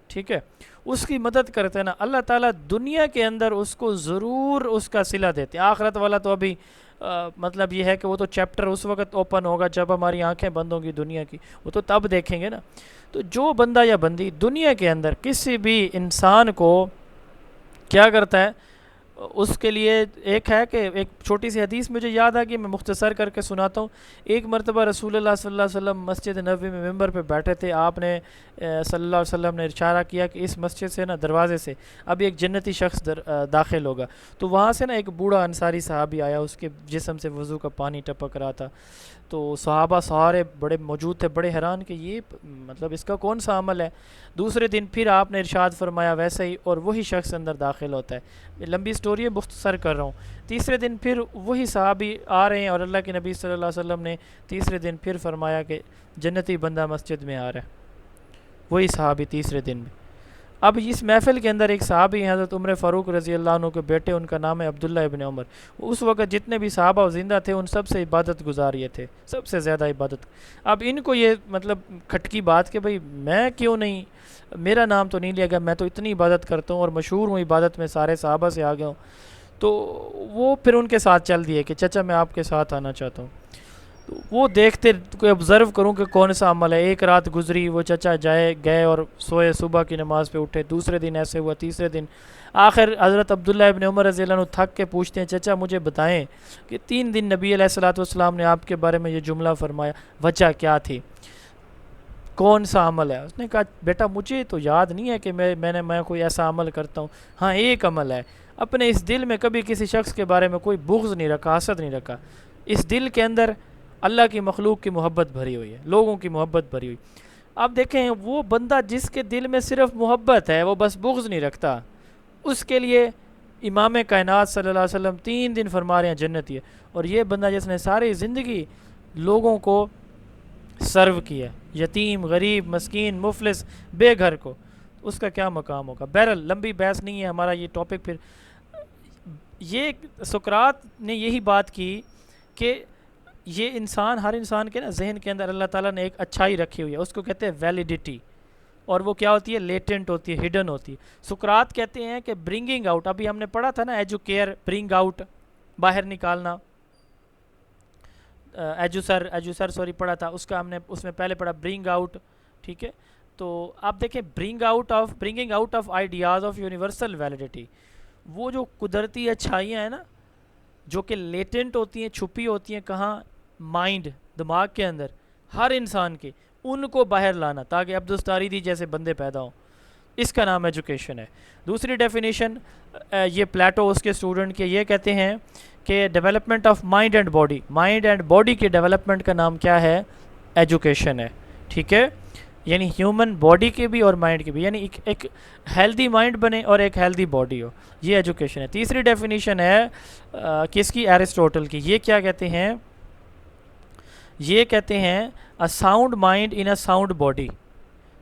ठीक है, उसकी मदद करते हैं ना, अल्लाह ताला दुनिया के अंदर उसको ज़रूर उसका सिला देते हैं। आखिरत वाला तो अभी मतलब ये है कि वो तो चैप्टर उस वक्त ओपन होगा जब हमारी आंखें बंद होंगी दुनिया की, वो तो तब देखेंगे ना। तो जो बंदा या बंदी दुनिया के अंदर किसी भी इंसान को क्या करता है, उसके लिए एक है कि एक छोटी सी हदीस मुझे याद आ गई, मैं मुख्तसर करके सुनाता हूँ। एक मरतबा रसूलुल्लाह सल्लल्लाहु अलैहि वसल्लम मस्जिद नबवी में मिंबर पे बैठे थे। आपने सल्लल्लाहु अलैहि वसल्लम ने इशारा किया कि इस मस्जिद से ना, दरवाज़े से अभी एक जन्नती शख्स दाखिल होगा। तो वहाँ से ना एक बूढ़ा अंसारी साहबी आया, उसके जिस्म से वज़ू का पानी टपक रहा था। तो सहाबा सारे बड़े मौजूद थे, बड़े हैरान कि ये मतलब इसका कौन सा अमल है। दूसरे दिन फिर आपने इरशाद फरमाया वैसे ही, और वही शख्स अंदर दाखिल होता है। लंबी स्टोरी है, मुख्तसर कर रहा हूँ। तीसरे दिन फिर वही सहाबी आ रहे हैं और अल्लाह के नबी सल्लल्लाहु अलैहि वसल्लम ने तीसरे दिन फिर फरमाया कि जन्नती बंदा मस्जिद में आ रहा है। वही सहाबी तीसरे दिन भी। अब इस महफ़िल के अंदर एक सहाबी हैं हज़रत उमर फ़ारूक रज़ी अल्लाह अन्हु के बेटे, उनका नाम है अब्दुल्ला इब्न उमर। उस वक़्त जितने भी सहाबा ज़िंदा थे उन सब से इबादत गुज़ार ये थे, सबसे ज़्यादा इबादत। अब इनको ये मतलब खटकी बात कि भाई मैं क्यों नहीं, मेरा नाम तो नहीं लिया गया, मैं तो इतनी इबादत करता हूँ और मशहूर हूँ इबादत में, सारे सहाबा से आ गया हूँ। तो वो फिर उनके साथ चल दिए कि चाचा मैं आपके साथ आना चाहता हूँ। तो वो देखते कोई ऑब्ज़र्व करूँ कि कौन सा अमल है। एक रात गुजरी, वो चाचा गए और सोए, सुबह की नमाज़ पे उठे, दूसरे दिन ऐसे हुआ, तीसरे दिन। आखिर हज़रत अब्दुल्ला इब्न उमर रज़ी अल्लाह अन्हु थक के पूछते हैं, चाचा मुझे बताएं कि 3 दिन नबी अलैहिस्सलातु वस्सलाम ने आपके बारे में ये जुमला फरमाया, वजह क्या थी, कौन सा अमल है? उसने कहा बेटा मुझे तो याद नहीं है कि मैं कोई ऐसा अमल करता हूँ। हाँ एक अमल है, अपने इस दिल में कभी किसी शख्स के बारे में कोई बुग़्ज़ नहीं रखा, हसद नहीं रखा। इस दिल के अंदर अल्लाह की मखलूक की मोहब्बत भरी हुई है, लोगों की मोहब्बत भरी हुई। आप देखें वो बंदा जिसके दिल में सिर्फ मोहब्बत है, वो बस बुग़्ज़ नहीं रखता, उसके लिए इमाम कायनात सल्लल्लाहु अलैहि वसल्लम 3 दिन फरमा रहे हैं जन्नती है। और ये बंदा जिसने सारी ज़िंदगी लोगों को सर्व किया, यतीम, गरीब, मस्कीन, मुफलिस, बेघर को, उसका क्या मकाम होगा। बहरहाल लंबी बहस नहीं है हमारा ये टॉपिक। फिर ये सुकरात ने यही बात की कि ये इंसान, हर इंसान के ना जहन के अंदर अल्लाह ताला ने एक अच्छाई रखी हुई है, उसको कहते हैं वैलिडिटी। और वो क्या होती है? लेटेंट होती है, हिडन होती है। सुकरात कहते हैं कि ब्रिंगिंग आउट, अभी हमने पढ़ा था ना एजुकेयर, ब्रिंग आउट, बाहर निकालना। एजुसर सॉरी पढ़ा था, उसका हमने उसमें पहले पढ़ा ब्रिंग आउट, ठीक है। तो आप देखें bringing out of ideas of universal validity, वो जो कुदरती अच्छाइयाँ हैं ना जो कि लेटेंट होती हैं, छुपी होती हैं, कहाँ? माइंड, दिमाग के अंदर हर इंसान के, उनको बाहर लाना ताकि अब्दुस्तारीदी जैसे बंदे पैदा हों, इसका नाम एजुकेशन है। दूसरी डेफिनेशन ये प्लेटो उसके स्टूडेंट के ये कहते हैं कि development of mind and body, mind and body के डेवलपमेंट का नाम क्या है? एजुकेशन है, ठीक है। यानी ह्यूमन बॉडी के भी और माइंड के भी, यानी एक हेल्दी माइंड बने और एक हेल्दी बॉडी हो, ये एजुकेशन है। तीसरी डेफिनेशन है किसकी? एरिस्टोटल की। ये क्या कहते हैं? ये कहते हैं a sound mind in a sound body,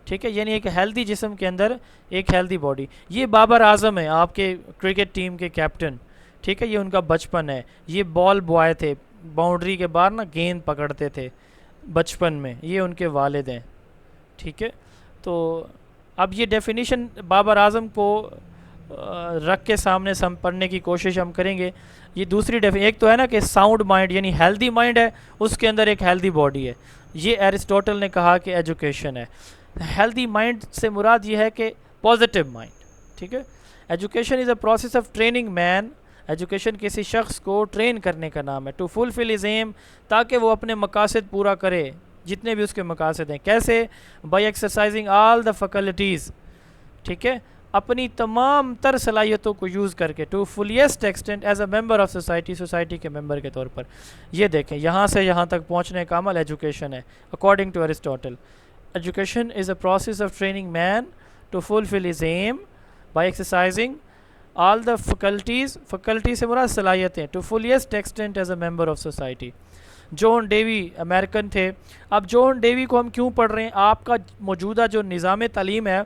ठीक है। यानी एक हेल्दी जिस्म के अंदर एक हेल्दी बॉडी। ये बाबर आजम है आपके क्रिकेट टीम के कैप्टन, ठीक है। ये उनका बचपन है। ये बॉल बॉय थे, बाउंड्री के बाहर ना गेंद पकड़ते थे बचपन में, ये उनके वालिद हैं, ठीक है। तो अब ये डेफिनेशन बाबर आजम को रख के सामने हम पढ़ने की कोशिश हम करेंगे। ये दूसरी एक तो है ना कि साउंड माइंड यानी हेल्दी माइंड है, उसके अंदर एक हेल्दी बॉडी है, ये एरिस्टोटल ने कहा कि एजुकेशन है। हेल्दी माइंड से मुराद ये है कि पॉजिटिव माइंड, ठीक है। Education is a process of training man, education किसी शख्स को ट्रेन करने का नाम है, टू फुलफिल हिज एम, ताकि वो अपने मकासद पूरा करे जितने भी उसके मकासद हैं। कैसे? By exercising all the faculties, ठीक है, अपनी तमाम तर सलाहियतों को यूज़ करके, to fullest extent as a member of society, society के मेंबर के तौर पर। ये देखें यहाँ से यहाँ तक पहुँचने का अमल एजुकेशन है according to Aristotle. Education is a process of training man to fulfil his aim by exercising all the faculties, faculty से मुराद सलाहियतें, to fullest extent as a member of society. John Dewey American थे। अब John Dewey को हम क्यों पढ़ रहे हैं? आपका मौजूदा जो निज़ाम तालीम है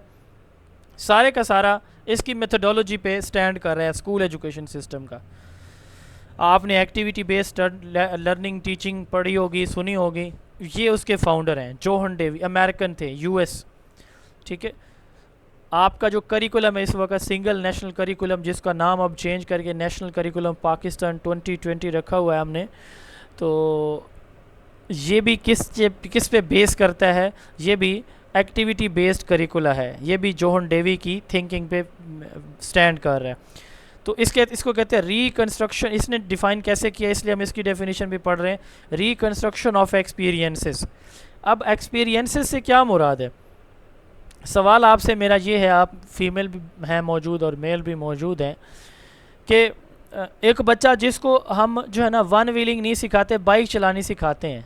सारे का सारा इसकी मेथडोलॉजी पे स्टैंड कर रहा है, स्कूल एजुकेशन सिस्टम का। आपने एक्टिविटी बेस्ड लर्निंग टीचिंग पढ़ी होगी, सुनी होगी। ये उसके फाउंडर हैं जॉन डेवी, अमेरिकन थे, यूएस, ठीक है। आपका जो करिकुलम है इस वक्त सिंगल नेशनल करिकुलम, जिसका नाम अब चेंज करके नेशनल करिकुलम पाकिस्तान 2020 रखा हुआ है हमने, तो ये भी किस पे बेस करता है? ये भी एक्टिविटी बेस्ड करिकुला है, ये भी जॉन डेवी की थिंकिंग पे स्टैंड कर रहा है। तो इसको कहते हैं रिकन्स्ट्रक्शन। इसने डिफ़ाइन कैसे किया, इसलिए हम इसकी डेफिनेशन भी पढ़ रहे हैं, रिकन्स्ट्रक्शन ऑफ एक्सपीरियंसेस। अब एक्सपीरियंसेस से क्या मुराद है? सवाल आपसे मेरा ये है, आप फीमेल भी हैं मौजूद और मेल भी मौजूद हैं, कि एक बच्चा जिसको हम जो है ना वन व्हीलिंग नहीं सिखाते, बाइक चलानी सिखाते हैं,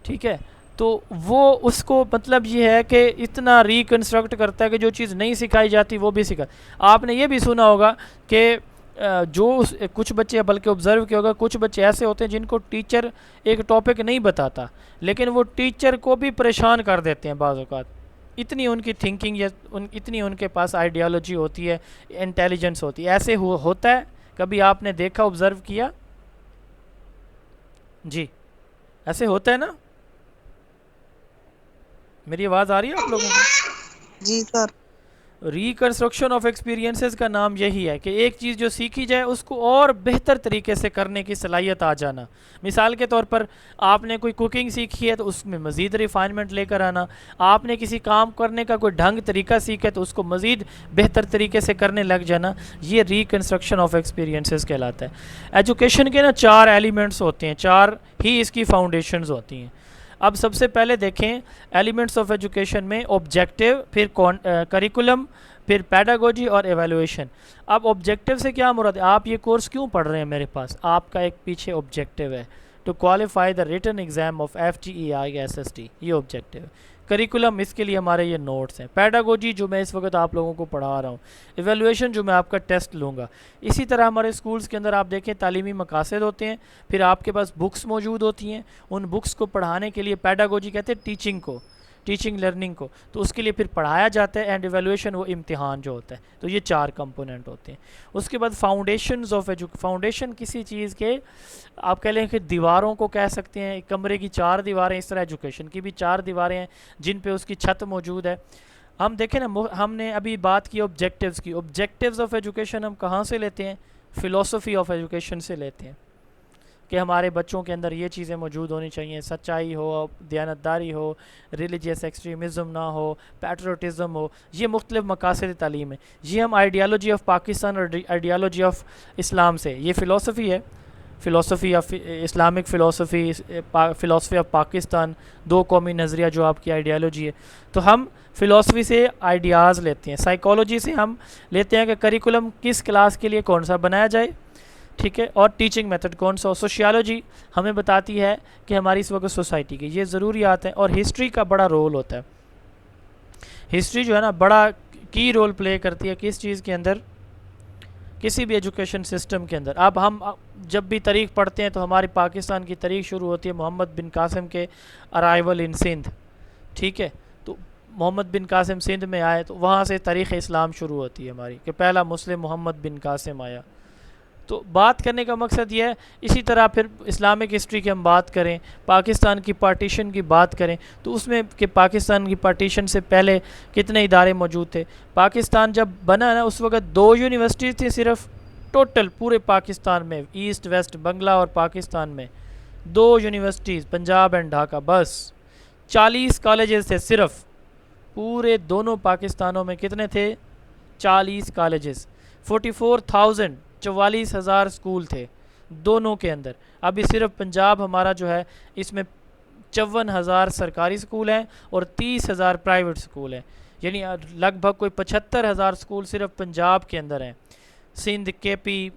ठीक है, तो वो उसको मतलब ये है कि इतना रिकन्स्ट्रक्ट करता है कि जो चीज़ नहीं सिखाई जाती वो भी सिखा। आपने ये भी सुना होगा कि जो कुछ बच्चे, बल्कि ऑब्ज़र्व किया होगा, कुछ बच्चे ऐसे होते हैं जिनको टीचर एक टॉपिक नहीं बताता लेकिन वो टीचर को भी परेशान कर देते हैं बाज़ औक़ात, इतनी उनकी थिंकिंग या इतनी उनके पास आइडियोलॉजी होती है, इंटेलिजेंस होती है। ऐसे होता है, कभी आपने देखा, ऑब्जर्व किया? जी, ऐसे होता है ना? मेरी आवाज़ आ रही है आप लोगों को? जी सर। रिकंस्ट्रक्शन ऑफ एक्सपीरियंसेस का नाम यही है कि एक चीज़ जो सीखी जाए उसको और बेहतर तरीके से करने की सलाहियत आ जाना। मिसाल के तौर पर आपने कोई कुकिंग सीखी है तो उसमें मज़ीद रिफाइनमेंट लेकर आना, आपने किसी काम करने का कोई ढंग तरीका सीखा है तो उसको मज़ीद बेहतर तरीके से करने लग जाना, ये रिकंस्ट्रक्शन ऑफ एक्सपीरियंसेस कहलाता है। एजुकेशन के ना 4 एलिमेंट्स होते हैं, 4 ही इसकी फाउंडेशंस होती हैं। अब सबसे पहले देखें एलिमेंट्स ऑफ एजुकेशन में ऑब्जेक्टिव, फिर करिकुलम, फिर पैडागोजी और एवेलुएशन। अब ऑब्जेक्टिव से क्या मुराद है? आप ये कोर्स क्यों पढ़ रहे हैं मेरे पास? आपका एक पीछे ऑब्जेक्टिव है, to qualify the written exam of FGEI SST, ये ऑब्जेक्टिव है। करिकुलम, इसके लिए हमारे ये नोट्स हैं। पैडागोजी जो मैं इस वक्त आप लोगों को पढ़ा रहा हूँ। एवेलुएशन जो मैं आपका टेस्ट लूँगा। इसी तरह हमारे स्कूल्स के अंदर आप देखें तालीमी मकासद होते हैं, फिर आपके पास बुक्स मौजूद होती हैं। उन बुक्स को पढ़ाने के लिए पैडागोजी कहते हैं टीचिंग को, टीचिंग लर्निंग को, तो उसके लिए फिर पढ़ाया जाता है। एंड एवेलुएशन वो इम्तिहान जो होता है। तो ये 4 कंपोनेंट होते हैं। उसके बाद फाउंडेशंस ऑफ फाउंडेशन किसी चीज़ के आप कह लें कि दीवारों को कह सकते हैं। कमरे की 4 दीवारें, इस तरह एजुकेशन की भी 4 दीवारें हैं जिन पे उसकी छत मौजूद है। हम देखें ना, हमने अभी बात की ऑब्जेक्टिव्स की। ऑब्जेक्टिव्स ऑफ एजुकेशन हम कहाँ से लेते हैं? फ़िलासफ़ी ऑफ एजुकेशन से लेते हैं कि हमारे बच्चों के अंदर ये चीज़ें मौजूद होनी चाहिए, सच्चाई हो, दयानतदारी हो, रिलीजियस एक्सट्रीमिज़म ना हो, पैट्रियोटिज़म हो। ये मुख्तलिफ मकासद तालीम है। ये हम आइडियालॉजी ऑफ पाकिस्तान और आइडियालॉजी ऑफ इस्लाम से, ये फ़िलासफ़ी है, philosophy of Islamic philosophy, philosophy of Pakistan, 2 कौमी नज़रिया जो आपकी आइडियालॉजी है। तो हम फ़िलासफ़ी से आइडियाज़ लेते हैं। साइकोलॉजी से हम लेते हैं कि करिकुलम किस क्लास के लिए कौन सा बनाया जाए, ठीक है, और टीचिंग मेथड कौन सा हो। सोशियोलॉजी हमें बताती है कि हमारी इस वक्त सोसाइटी की ये ज़रूरियात हैं। और हिस्ट्री का बड़ा रोल होता है। हिस्ट्री जो है ना बड़ा की रोल प्ले करती है किस चीज़ के अंदर, किसी भी एजुकेशन सिस्टम के अंदर। अब हम जब भी तारीख़ पढ़ते हैं तो हमारी पाकिस्तान की तारीख़ शुरू होती है मोहम्मद बिन कासिम के अराइवल इन सिंध, ठीक है। तो मोहम्मद बिन कासिम सिंध में आए तो वहाँ से तारीख़ इस्लाम शुरू होती है हमारी कि पहला मुस्लिम मोहम्मद बिन कासिम आया। तो बात करने का मकसद ये है। इसी तरह फिर इस्लामिक हिस्ट्री की हम बात करें, पाकिस्तान की पार्टीशन की बात करें तो उसमें कि पाकिस्तान की पार्टीशन से पहले कितने इदारे मौजूद थे। पाकिस्तान जब बना ना उस वक्त 2 यूनिवर्सिटीज़ थी सिर्फ टोटल पूरे पाकिस्तान में, ईस्ट वेस्ट बंगला और पाकिस्तान में 2 यूनिवर्सिटीज़, पंजाब एंड ढाका, बस 40 कॉलेजेस थे सिर्फ। पूरे दोनों पाकिस्तानों में कितने थे? 40 कॉलेजेस, 44,000 स्कूल थे दोनों के अंदर। अभी सिर्फ पंजाब हमारा जो है इसमें 54,000 सरकारी स्कूल हैं और 30,000 प्राइवेट स्कूल हैं। यानी लगभग कोई 75,000 स्कूल सिर्फ पंजाब के अंदर हैं। सिंध, KP,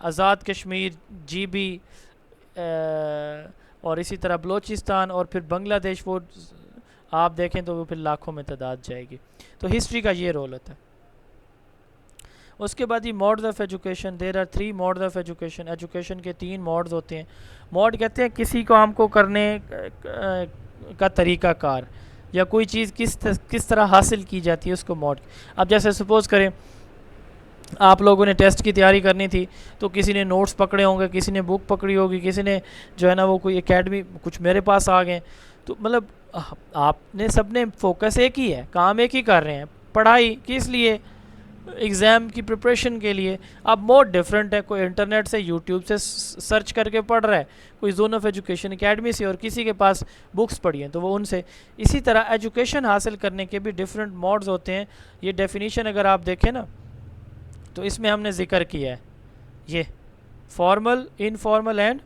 आज़ाद कश्मीर, GB और इसी तरह बलोचिस्तान और फिर बांग्लादेश, वो आप देखें तो वो फिर लाखों में तादाद जाएगी। तो हिस्ट्री का ये रोल होता है। उसके बाद ही modes of education, there are 3 modes of education. Education के 3 मोड्स होते हैं। मोड कहते हैं किसी काम को करने का तरीक़ाकार या कोई चीज़ किस तरह हासिल की जाती है, उसको मोड। अब जैसे सपोज़ करें आप लोगों ने टेस्ट की तैयारी करनी थी तो किसी ने नोट्स पकड़े होंगे, किसी ने बुक पकड़ी होगी, किसी ने जो है ना वो कोई एकेडमी, कुछ मेरे पास आ गए। तो मतलब आपने सबने फोकस एक ही है, काम एक ही कर रहे हैं, पढ़ाई किस लिए? एग्ज़ाम की प्रिपरेशन के लिए। अब मोड डिफरेंट है, कोई इंटरनेट से यूट्यूब से सर्च करके पढ़ रहा है, कोई जोन ऑफ एजुकेशन एकेडमी से, और किसी के पास बुक्स पढ़ी हैं तो वो उनसे। इसी तरह एजुकेशन हासिल करने के भी डिफरेंट मोड्स होते हैं। ये डेफिनीशन अगर आप देखें ना तो इसमें हमने ज़िक्र किया है ये formal, informal and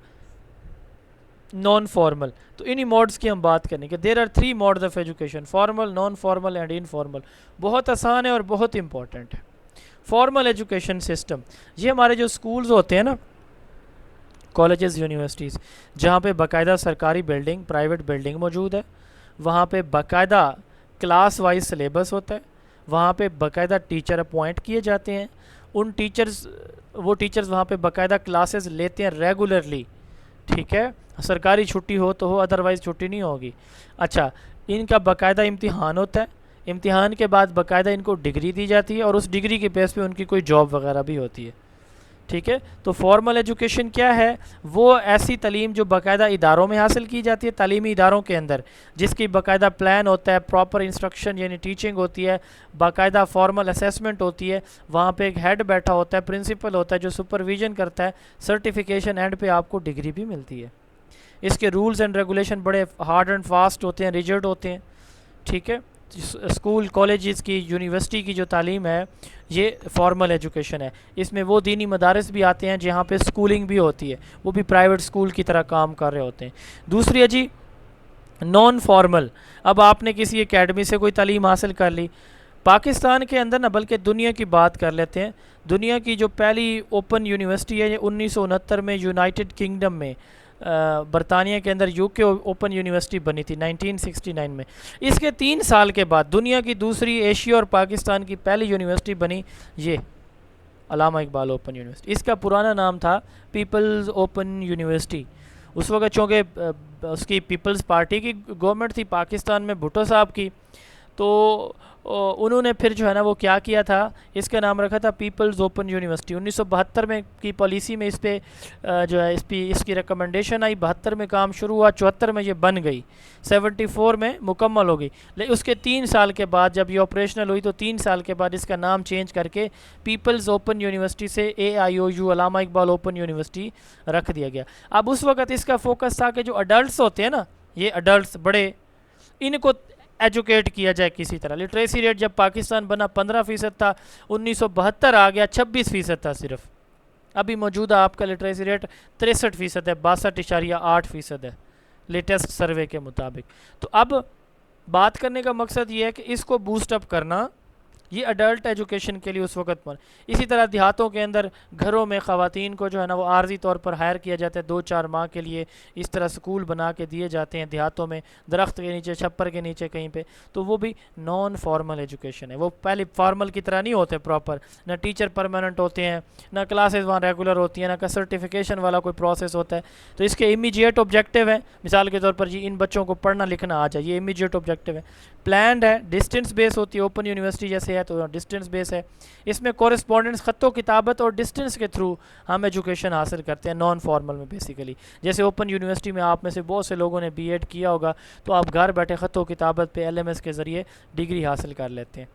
non formal. तो इन्हीं मोड्स की हम बात करें कि there are 3 modes of education, formal, non formal and informal. बहुत आसान है और बहुत इंपॉर्टेंट है। फॉर्मल एजुकेशन सिस्टम, ये हमारे जो स्कूल्स होते हैं ना, कॉलेजेस, यूनिवर्सिटीज़, जहाँ पे बाकायदा सरकारी बिल्डिंग, प्राइवेट बिल्डिंग मौजूद है, वहाँ पे बाकायदा क्लास वाइज सिलेबस होता है, वहाँ पे बाकायदा टीचर अपॉइंट किए जाते हैं। वो टीचर्स वहाँ पे बाकायदा क्लासेस लेते हैं रेगुलरली, ठीक है। सरकारी छुट्टी हो तो हो, अदरवाइज़ छुट्टी नहीं होगी। अच्छा, इनका बाकायदा इम्तिहान होता है, इम्तिहान के बाद बाकायदा इनको डिग्री दी जाती है और उस डिग्री के बेस पे उनकी कोई जॉब वगैरह भी होती है। ठीक है, तो फॉर्मल एजुकेशन क्या है? वो ऐसी तालीम जो बाकायदा इदारों में हासिल की जाती है, तालीमी इदारों के अंदर, जिसकी बाकायदा प्लान होता है, प्रॉपर इंस्ट्रक्शन यानी टीचिंग होती है, बाकायदा फॉर्मल असेसमेंट होती है, वहाँ पे एक हेड बैठा होता है, प्रिंसिपल होता है जो सुपरविजन करता है, सर्टिफिकेशन एंड पे आपको डिग्री भी मिलती है। इसके रूल्स एंड रेगुलेशन बड़े हार्ड एंड फास्ट होते हैं, रिजिड होते हैं। ठीक है, स्कूल कॉलेजेस की, यूनिवर्सिटी की जो तालीम है ये फॉर्मल एजुकेशन है। इसमें वो दीनी मदारस भी आते हैं जहाँ पे स्कूलिंग भी होती है, वो भी प्राइवेट स्कूल की तरह काम कर रहे होते हैं। दूसरी है जी नॉन फॉर्मल। अब आपने किसी एकेडमी से कोई तालीम हासिल कर ली, पाकिस्तान के अंदर ना, बल्कि दुनिया की बात कर लेते हैं। दुनिया की जो पहली ओपन यूनिवर्सिटी है ये 1969 में यूनाइटेड किंगडम में बरतानिया के अंदर यूके ओपन यूनिवर्सिटी बनी थी 1969 में। इसके 3 साल के बाद दुनिया की दूसरी, एशिया और पाकिस्तान की पहली यूनिवर्सिटी बनी ये अल्लामा इकबाल ओपन यूनिवर्सिटी। इसका पुराना नाम था पीपल्स ओपन यूनिवर्सिटी। उस वक्त चूँकि उसकी पीपल्स पार्टी की गवर्नमेंट थी पाकिस्तान में, भुट्टो साहब की, तो उन्होंने फिर जो है ना वो क्या किया था, इसका नाम रखा था पीपल्स ओपन यूनिवर्सिटी। 1972 में की पॉलिसी में इस पे जो है इसकी रिकमेंडेशन आई, 72 में काम शुरू हुआ, 74 में ये बन गई, 74 में मुकम्मल हो गई। लेकिन उसके 3 साल के बाद जब ये ऑपरेशनल हुई तो 3 साल के बाद इसका नाम चेंज करके पीपल्स ओपन यूनिवर्सिटी से AIOU अल्लामा इकबाल ओपन यूनिवर्सिटी रख दिया गया। अब उस वक्त इसका फोकस था कि जो अडल्ट्स होते हैं ना, ये अडल्ट्स बड़े, इनको एजुकेट किया जाए किसी तरह। लिटरेसी रेट जब पाकिस्तान बना 15% था, 1972 आ गया 26% था सिर्फ। अभी मौजूदा आपका लिटरेसी रेट 63% है, 62.8% है लेटेस्ट सर्वे के मुताबिक। तो अब बात करने का मकसद ये है कि इसको बूस्टअप करना, ये अडल्ट एजुकेशन के लिए उस वक्त पर। इसी तरह देहातों के अंदर घरों में ख़वातीन को जो है ना वो आर्जी तौर पर हायर किया जाता है 2-4 माह के लिए, इस तरह स्कूल बना के दिए जाते हैं देहातों में, दरख्त के नीचे, छप्पर के नीचे कहीं पे। तो वो भी नॉन फॉर्मल एजुकेशन है। वो पहले फॉर्मल की तरह नहीं होते प्रॉपर, ना टीचर परमानेंट होते हैं, ना क्लासेस वहाँ रेगुलर होती हैं, ना का सर्टिफिकेशन वाला कोई प्रोसेस होता है। तो इसके इमीडिएट ऑब्जेक्टिव है, मिसाल के तौर पर जी इन बच्चों को पढ़ना लिखना आ जाए, ये इमीडिएट ऑब्जेक्टिव है। प्लान्ड है, डिस्टेंस बेस होती है, ओपन यूनिवर्सिटी जैसे है तो डिस्टेंस बेस है। इसमें कॉरेस्पॉन्डेंस, ख़त्तो किताबत और डिस्टेंस के थ्रू हम एजुकेशन हासिल करते हैं नॉन फॉर्मल में बेसिकली। जैसे ओपन यूनिवर्सिटी में आप में से बहुत से लोगों ने बीएड किया होगा, तो आप घर बैठे ख़त्तो किताबत पे LMS के ज़रिए डिग्री हासिल कर लेते हैं।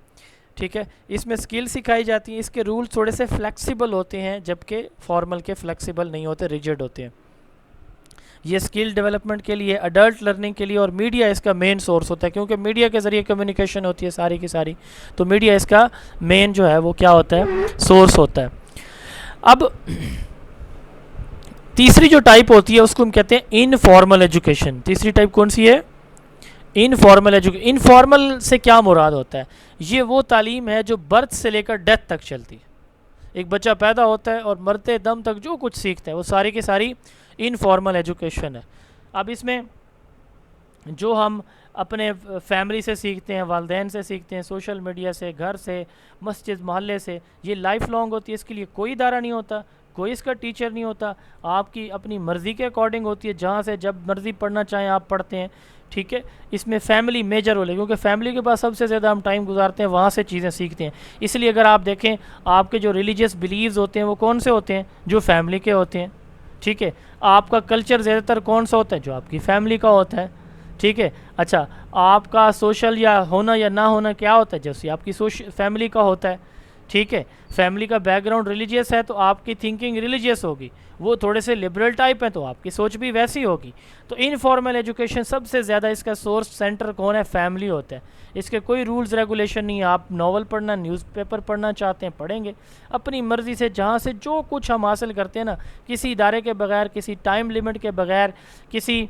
ठीक है, इसमें स्किल सिखाई जाती है। इसके रूल्स थोड़े से फ्लेक्सिबल होते हैं, जबकि फॉर्मल के फ्लेक्सिबल नहीं होते, रिजिड होते हैं। ये स्किल डेवलपमेंट के लिए, अडल्ट लर्निंग के लिए, और मीडिया इसका मेन सोर्स होता है, क्योंकि मीडिया के ज़रिए कम्युनिकेशन होती है सारी की सारी। तो मीडिया इसका मेन जो है वो क्या होता है, सोर्स होता है। अब तीसरी जो टाइप होती है उसको हम कहते हैं इनफॉर्मल एजुकेशन। तीसरी टाइप कौन सी है? Informal education. इनफॉर्मल से क्या मुराद होता है? ये वो तालीम है जो बर्थ से लेकर डेथ तक चलती है। एक बच्चा पैदा होता है और मरते दम तक जो कुछ सीखता है वो सारी की सारी इनफॉर्मल एजुकेशन है। अब इसमें जो हम अपने फैमिली से सीखते हैं, वालदैन से सीखते हैं, सोशल मीडिया से, घर से, मस्जिद मोहल्ले से, ये लाइफ लॉन्ग होती है। इसके लिए कोई इदारा नहीं होता, कोई इसका टीचर नहीं होता, आपकी अपनी मर्ज़ी के अकॉर्डिंग होती है, जहाँ से जब मर्ज़ी पढ़ना चाहें आप पढ़ते हैं। ठीक है, इसमें फैमिली मेजर रोल है, क्योंकि फैमिली के पास सबसे ज़्यादा हम टाइम गुजारते हैं, वहाँ से चीज़ें सीखते हैं। इसलिए अगर आप देखें, आपके जो रिलीजियस बिलीव्स होते हैं वो कौन से होते हैं? जो फैमिली के होते हैं। ठीक है, आपका कल्चर ज़्यादातर कौन सा होता है? जो आपकी फैमिली का होता है। ठीक है, अच्छा, आपका सोशल या होना या ना होना क्या होता है? जैसे आपकी फैमिली का होता है। ठीक है, फैमिली का बैकग्राउंड रिलीजियस है तो आपकी थिंकिंग रिलीजियस होगी, वो थोड़े से लिबरल टाइप हैं तो आपकी सोच भी वैसी होगी। तो इनफॉर्मल एजुकेशन सबसे ज़्यादा इसका सोर्स सेंटर कौन है? फैमिली होता है। इसके कोई रूल्स रेगुलेशन नहीं है, आप नावल पढ़ना, न्यूज़पेपर पढ़ना चाहते हैं पढ़ेंगे अपनी मर्ज़ी से, जहाँ से जो कुछ हम हासिल करते हैं ना, किसी इदारे के बगैर, किसी टाइम लिमिट के बगैर, किसी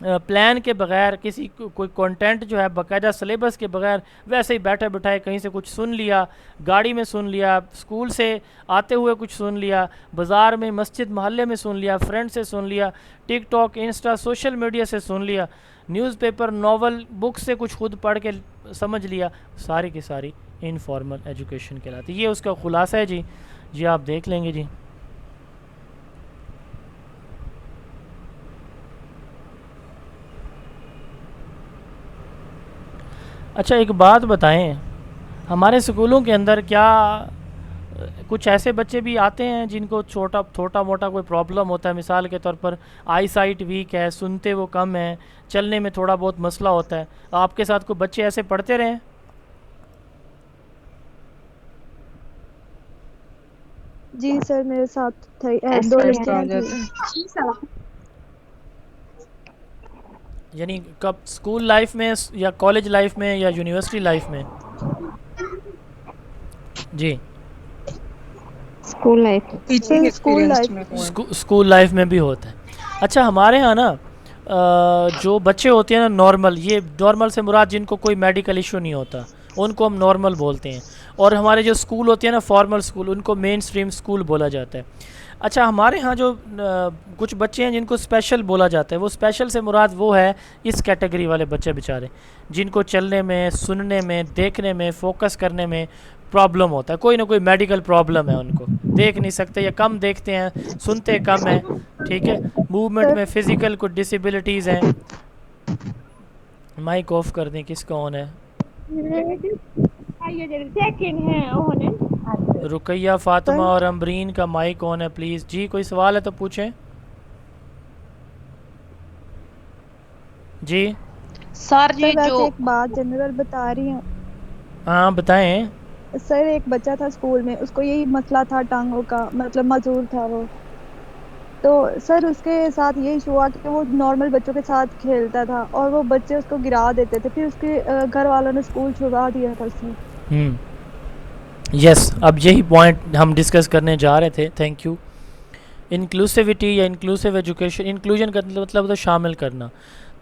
प्लान के बगैर, किसी कोई कंटेंट जो है बाकायदा सिलेबस के बगैर, वैसे ही बैठे बिठाए कहीं से कुछ सुन लिया, गाड़ी में सुन लिया, स्कूल से आते हुए कुछ सुन लिया, बाज़ार में, मस्जिद मोहल्ले में सुन लिया, फ्रेंड से सुन लिया, टिकटॉक, इंस्टा, सोशल मीडिया से सुन लिया, न्यूज़पेपर, नॉवल, बुक से कुछ खुद पढ़ के समझ लिया, सारी की सारी इनफॉर्मल एजुकेशन कहलाती है। ये उसका खुलासा है जी। जी आप देख लेंगे जी। अच्छा एक बात बताएं, हमारे स्कूलों के अंदर क्या कुछ ऐसे बच्चे भी आते हैं जिनको छोटा छोटा मोटा कोई प्रॉब्लम होता है, मिसाल के तौर पर आई साइट वीक है, सुनते वो कम है, चलने में थोड़ा बहुत मसला होता है, आपके साथ कोई बच्चे ऐसे पढ़ते रहे हैं? जी सर, मेरे साथ थे ऐसा दो ऐसा हो लड़कियां जाता थी। है। जी सर। यानी कब, स्कूल लाइफ में या कॉलेज लाइफ में या यूनिवर्सिटी लाइफ में? जी। School life. Sir teaching school experience life. में हुआ है। स्कूल लाइफ में भी होता है। अच्छा हमारे यहाँ ना जो बच्चे होते हैं ना नॉर्मल, ये नॉर्मल से मुराद जिनको कोई मेडिकल इशू नहीं होता उनको हम नॉर्मल बोलते हैं, और हमारे जो स्कूल होते हैं ना फॉर्मल स्कूल, उनको मेन स्ट्रीम स्कूल बोला जाता है। अच्छा हमारे यहाँ जो कुछ बच्चे हैं जिनको स्पेशल बोला जाता है, वो स्पेशल से मुराद वो है इस कैटेगरी वाले बच्चे बेचारे, जिनको चलने में, सुनने में, देखने में, फोकस करने में प्रॉब्लम होता है, कोई ना कोई मेडिकल प्रॉब्लम है, उनको देख नहीं सकते या कम देखते हैं, सुनते कम है, ठीक है, मूवमेंट सर में फिजिकल कुछ डिसेबिलिटीज़ हैं। माइक ऑफ कर दें, किसका ऑन है? रुकैया, फातिमा सर और अमरीन का माइक ऑन है प्लीज़। जी कोई सवाल है तो पूछें। जी सर जी सर जो वैसे एक बात जनरल बता रही हूँ। हाँ बताएं। सर एक बच्चा था स्कूल में, उसको यही मसला था टांगों का, मतलब मजदूर था वो। तो सर उसके साथ यही इशू हुआ कि वो नॉर्मल बच्चों के साथ खेलता था और वो बच्चे उसको गिरा देते थे, फिर उसके घर वालों ने स्कूल छुड़वा दिया था उसने। यस, अब यही पॉइंट हम डिस्कस करने जा रहे थे, थैंक यू। इंक्लूसिविटी या इंक्लूसिव एजुकेशन, इंक्लूजन का मतलब तो शामिल करना।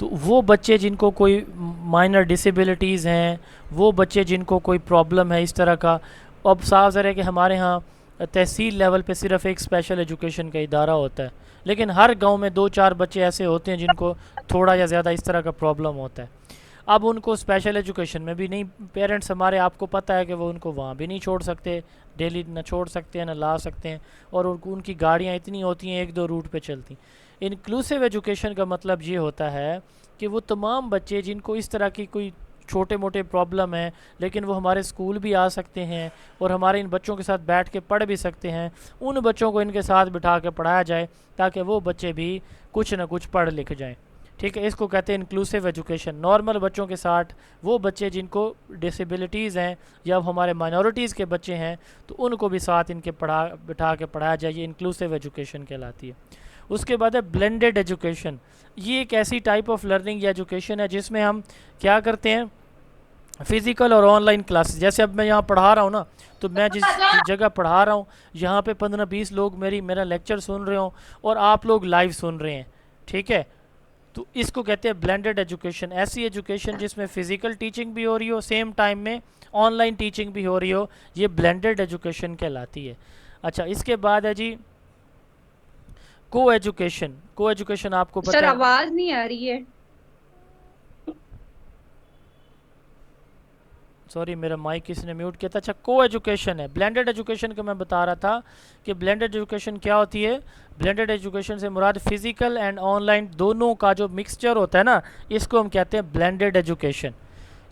तो वो बच्चे जिनको कोई माइनर डिसेबिलिटीज़ हैं, वो बच्चे जिनको कोई प्रॉब्लम है इस तरह का, अब साफ ज़रा है कि हमारे यहाँ तहसील लेवल पे सिर्फ एक स्पेशल एजुकेशन का इदारा होता है, लेकिन हर गांव में 2-4 बच्चे ऐसे होते हैं जिनको थोड़ा या ज़्यादा इस तरह का प्रॉब्लम होता है। अब उनको स्पेशल एजुकेशन में भी नहीं, पेरेंट्स हमारे, आपको पता है कि वो उनको वहाँ भी नहीं छोड़ सकते, डेली ना छोड़ सकते हैं ना ला सकते हैं, और उनकी गाड़ियाँ इतनी होती हैं 1-2 रूट पे चलती। इंक्लूसिव एजुकेशन का मतलब ये होता है कि वो तमाम बच्चे जिनको इस तरह की कोई छोटे मोटे प्रॉब्लम है, लेकिन वो हमारे स्कूल भी आ सकते हैं और हमारे इन बच्चों के साथ बैठ के पढ़ भी सकते हैं, उन बच्चों को इनके साथ बिठा के पढ़ाया जाए ताकि वो बच्चे भी कुछ ना कुछ पढ़ लिख जाएं, ठीक है। इसको कहते हैं इंक्लूसिव एजुकेशन। नॉर्मल बच्चों के साथ वो बच्चे जिनको डिसेबिलिटीज़ हैं या हमारे माइनॉरिटीज़ के बच्चे हैं, तो उनको भी साथ इनके बिठा के पढ़ाया जाए, ये इंक्लूसिव एजुकेशन कहलाती है। उसके बाद है ब्लेंडेड एजुकेशन। ये एक ऐसी टाइप ऑफ लर्निंग या एजुकेशन है जिसमें हम क्या करते हैं, फ़िज़िकल और ऑनलाइन क्लासेस, जैसे अब मैं यहाँ पढ़ा रहा हूँ ना, तो मैं जिस जगह पढ़ा रहा हूँ यहाँ पे 15-20 लोग मेरा लेक्चर सुन रहे हों और आप लोग लाइव सुन रहे हैं, ठीक है, तो इसको कहते हैं ब्लेंडेड एजुकेशन। ऐसी एजुकेशन जिसमें फ़िज़िकल टीचिंग भी हो रही हो, सेम टाइम में ऑनलाइन टीचिंग भी हो रही हो, ये ब्लेंडेड एजुकेशन कहलाती है। अच्छा इसके बाद है जी को एजुकेशन। को एजुकेशन आपको सर पता है, आवाज नहीं आ रही है। सॉरी मेरा माइक किसने म्यूट किया था। अच्छा को एजुकेशन है, ब्लेंडेड एजुकेशन का मैं बता रहा था कि ब्लेंडेड एजुकेशन क्या होती है। ब्लेंडेड एजुकेशन से मुराद फिज़िकल एंड ऑनलाइन दोनों का जो मिक्सचर होता है ना, इसको हम कहते हैं ब्लेंडेड एजुकेशन।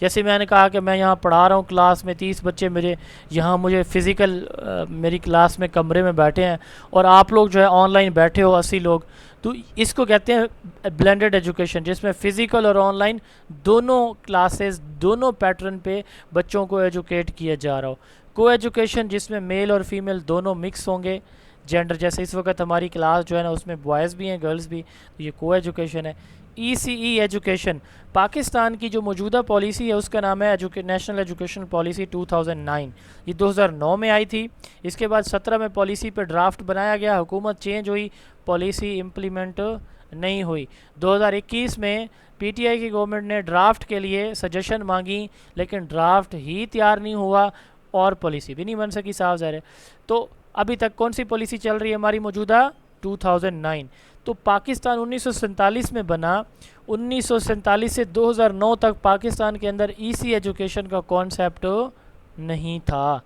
जैसे मैंने कहा कि मैं यहाँ पढ़ा रहा हूँ क्लास में 30 बच्चे मेरे यहाँ, मुझे फ़िज़िकल मेरी क्लास में कमरे में बैठे हैं और आप लोग जो है ऑनलाइन बैठे हो 80 लोग, तो इसको कहते हैं ब्लेंडेड एजुकेशन, जिसमें फ़िज़िकल और ऑनलाइन दोनों क्लासेस, दोनों पैटर्न पे बच्चों को एजुकेट किया जा रहा हो। को एजुकेशन जिसमें मेल और फीमेल दोनों मिक्स होंगे, जेंडर, जैसे इस वक्त हमारी क्लास जो है ना उसमें बॉयज़ भी हैं गर्ल्स भी, तो ये को एजुकेशन है। ECE एजुकेशन, पाकिस्तान की जो मौजूदा पॉलिसी है उसका नाम है नेशनल एजुकेशन पॉलिसी 2009। ये 2009 में आई थी, इसके बाद 17 में पॉलिसी पे ड्राफ्ट बनाया गया, हुकूमत चेंज हुई, पॉलिसी इम्प्लीमेंट नहीं हुई। 2021 में PTI की गवर्नमेंट ने ड्राफ्ट के लिए सजेशन मांगी, लेकिन ड्राफ्ट ही तैयार नहीं हुआ और पॉलिसी भी नहीं बन सकी, साफ ज़ाहिर है। तो अभी तक कौन सी पॉलिसी चल रही है हमारी मौजूदा? 2009। तो पाकिस्तान 1947 में बना, 1947 से 2009 तक पाकिस्तान के अंदर EC एजुकेशन का कॉन्सेप्ट नहीं था।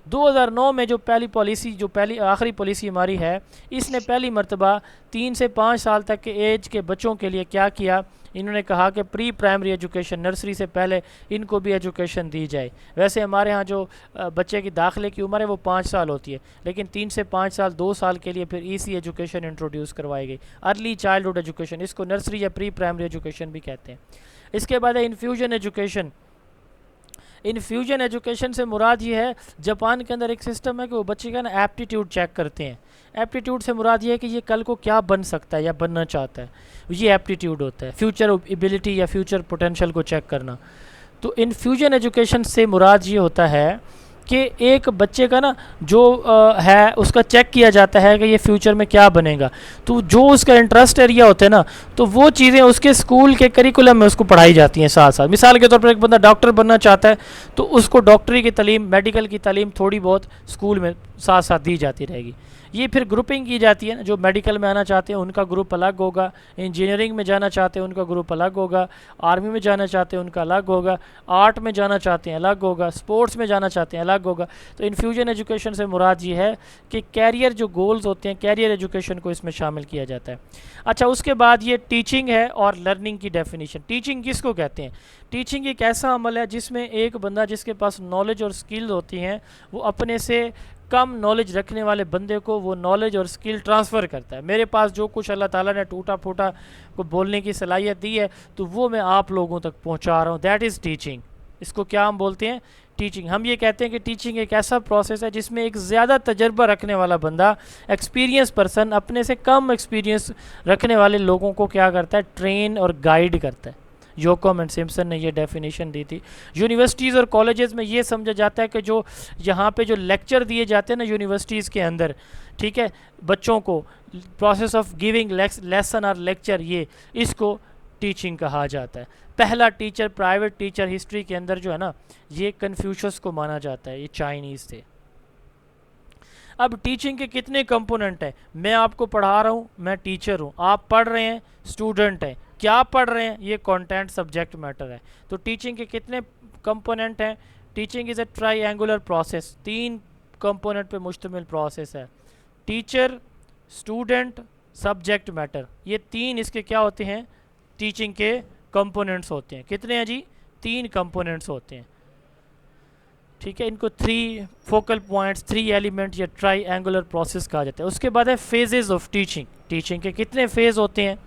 2009 में जो पहली आखिरी पॉलिसी हमारी है, इसने पहली मरतबा 3 से 5 साल तक के एज के बच्चों के लिए क्या किया, इन्होंने कहा कि प्री प्राइमरी एजुकेशन, नर्सरी से पहले इनको भी एजुकेशन दी जाए। वैसे हमारे यहाँ जो बच्चे की दाखिले की उम्र है वो 5 साल होती है, लेकिन 3 से 5 साल 2 साल के लिए फिर ईसी एजुकेशन इंट्रोड्यूस करवाई गई, अर्ली चाइल्डहुड एजुकेशन, इसको नर्सरी या प्री प्राइमरी एजुकेशन भी कहते हैं। इसके बाद है इन्फ्यूजन एजुकेशन। इन्फ्यूजन एजुकेशन से मुराद ये है, जापान के अंदर एक सिस्टम है कि वो बच्चे का ना एप्टीट्यूड चेक करते हैं। एप्टीट्यूड से मुराद ये है कि ये कल को क्या बन सकता है या बनना चाहता है, ये एप्टीट्यूड होता है, फ्यूचर एबिलिटी या फ्यूचर पोटेंशियल को चेक करना। तो इन्फ्यूजन एजुकेशन से मुराद ये होता है कि एक बच्चे का ना जो है उसका चेक किया जाता है कि ये फ्यूचर में क्या बनेगा, तो जो उसका इंटरेस्ट एरिया होता है ना, तो वो चीज़ें उसके स्कूल के करिकुलम में उसको पढ़ाई जाती हैं साथ साथ। मिसाल के तौर पर एक बंदा डॉक्टर बनना चाहता है तो उसको डॉक्टरी की तालीम, मेडिकल की तालीम थोड़ी बहुत स्कूल में साथ साथ दी जाती रहेगी। ये फिर ग्रुपिंग की जाती है ना, जो मेडिकल में आना चाहते हैं उनका ग्रुप अलग होगा, इंजीनियरिंग में जाना चाहते हैं उनका ग्रुप अलग होगा, आर्मी में जाना चाहते हैं उनका अलग होगा, आर्ट में जाना चाहते हैं अलग होगा, स्पोर्ट्स में जाना चाहते हैं अलग होगा। तो इन्फ्यूजन एजुकेशन से मुराद ये है कि कैरियर जो गोल्स होते हैं, कैरियर एजुकेशन को इसमें शामिल किया जाता है। अच्छा, उसके बाद ये टीचिंग है और लर्निंग की डेफिनेशन। टीचिंग किसको कहते हैं? टीचिंग एक ऐसा अमल है जिसमें एक बंदा जिसके पास नॉलेज और स्किल्स होती हैं, वो अपने से कम नॉलेज रखने वाले बंदे को वो नॉलेज और स्किल ट्रांसफ़र करता है। मेरे पास जो कुछ अल्लाह ताला ने टूटा फूटा को बोलने की सलाहियत दी है, तो वो मैं आप लोगों तक पहुंचा रहा हूं, दैट इज़ टीचिंग। इसको क्या हम बोलते हैं? टीचिंग। हम ये कहते हैं कि टीचिंग एक ऐसा प्रोसेस है जिसमें एक ज़्यादा तजर्बा रखने वाला बंदा, एक्सपीरियंस पर्सन, अपने से कम एक्सपीरियंस रखने वाले लोगों को क्या करता है? ट्रेन और गाइड करता है। योकॉम एंड सिम्पसन ने ये डेफिनेशन दी थी। यूनिवर्सिटीज़ और कॉलेजेस में ये समझा जाता है कि जो यहाँ पे जो लेक्चर दिए जाते हैं ना यूनिवर्सिटीज़ के अंदर, ठीक है, बच्चों को प्रोसेस ऑफ गिविंग लेसन और लेक्चर, ये इसको टीचिंग कहा जाता है। पहला टीचर, प्राइवेट टीचर हिस्ट्री के अंदर जो है ना, ये कन्फ्यूशस को माना जाता है, ये चाइनीज़ थे। अब टीचिंग के कितने कंपोनेंट हैं? मैं आपको पढ़ा रहा हूँ, मैं टीचर हूँ, आप पढ़ रहे हैं, स्टूडेंट हैं। क्या पढ़ रहे हैं? ये कंटेंट, सब्जेक्ट मैटर है। तो टीचिंग के कितने कंपोनेंट हैं? Teaching is a triangular process, 3 component पे मुश्तमिल प्रोसेस है। टीचर, स्टूडेंट, सब्जेक्ट मैटर, ये 3 इसके क्या होते हैं? टीचिंग के कंपोनेंट्स होते हैं। कितने हैं जी? 3 कंपोनेंट्स होते हैं, ठीक है। इनको 3 फोकल पॉइंट्स, 3 एलिमेंट या ट्राईएंगुलर प्रोसेस कहा जाता है। उसके बाद है फेजेस ऑफ टीचिंग। टीचिंग के कितने फेज़ होते हैं?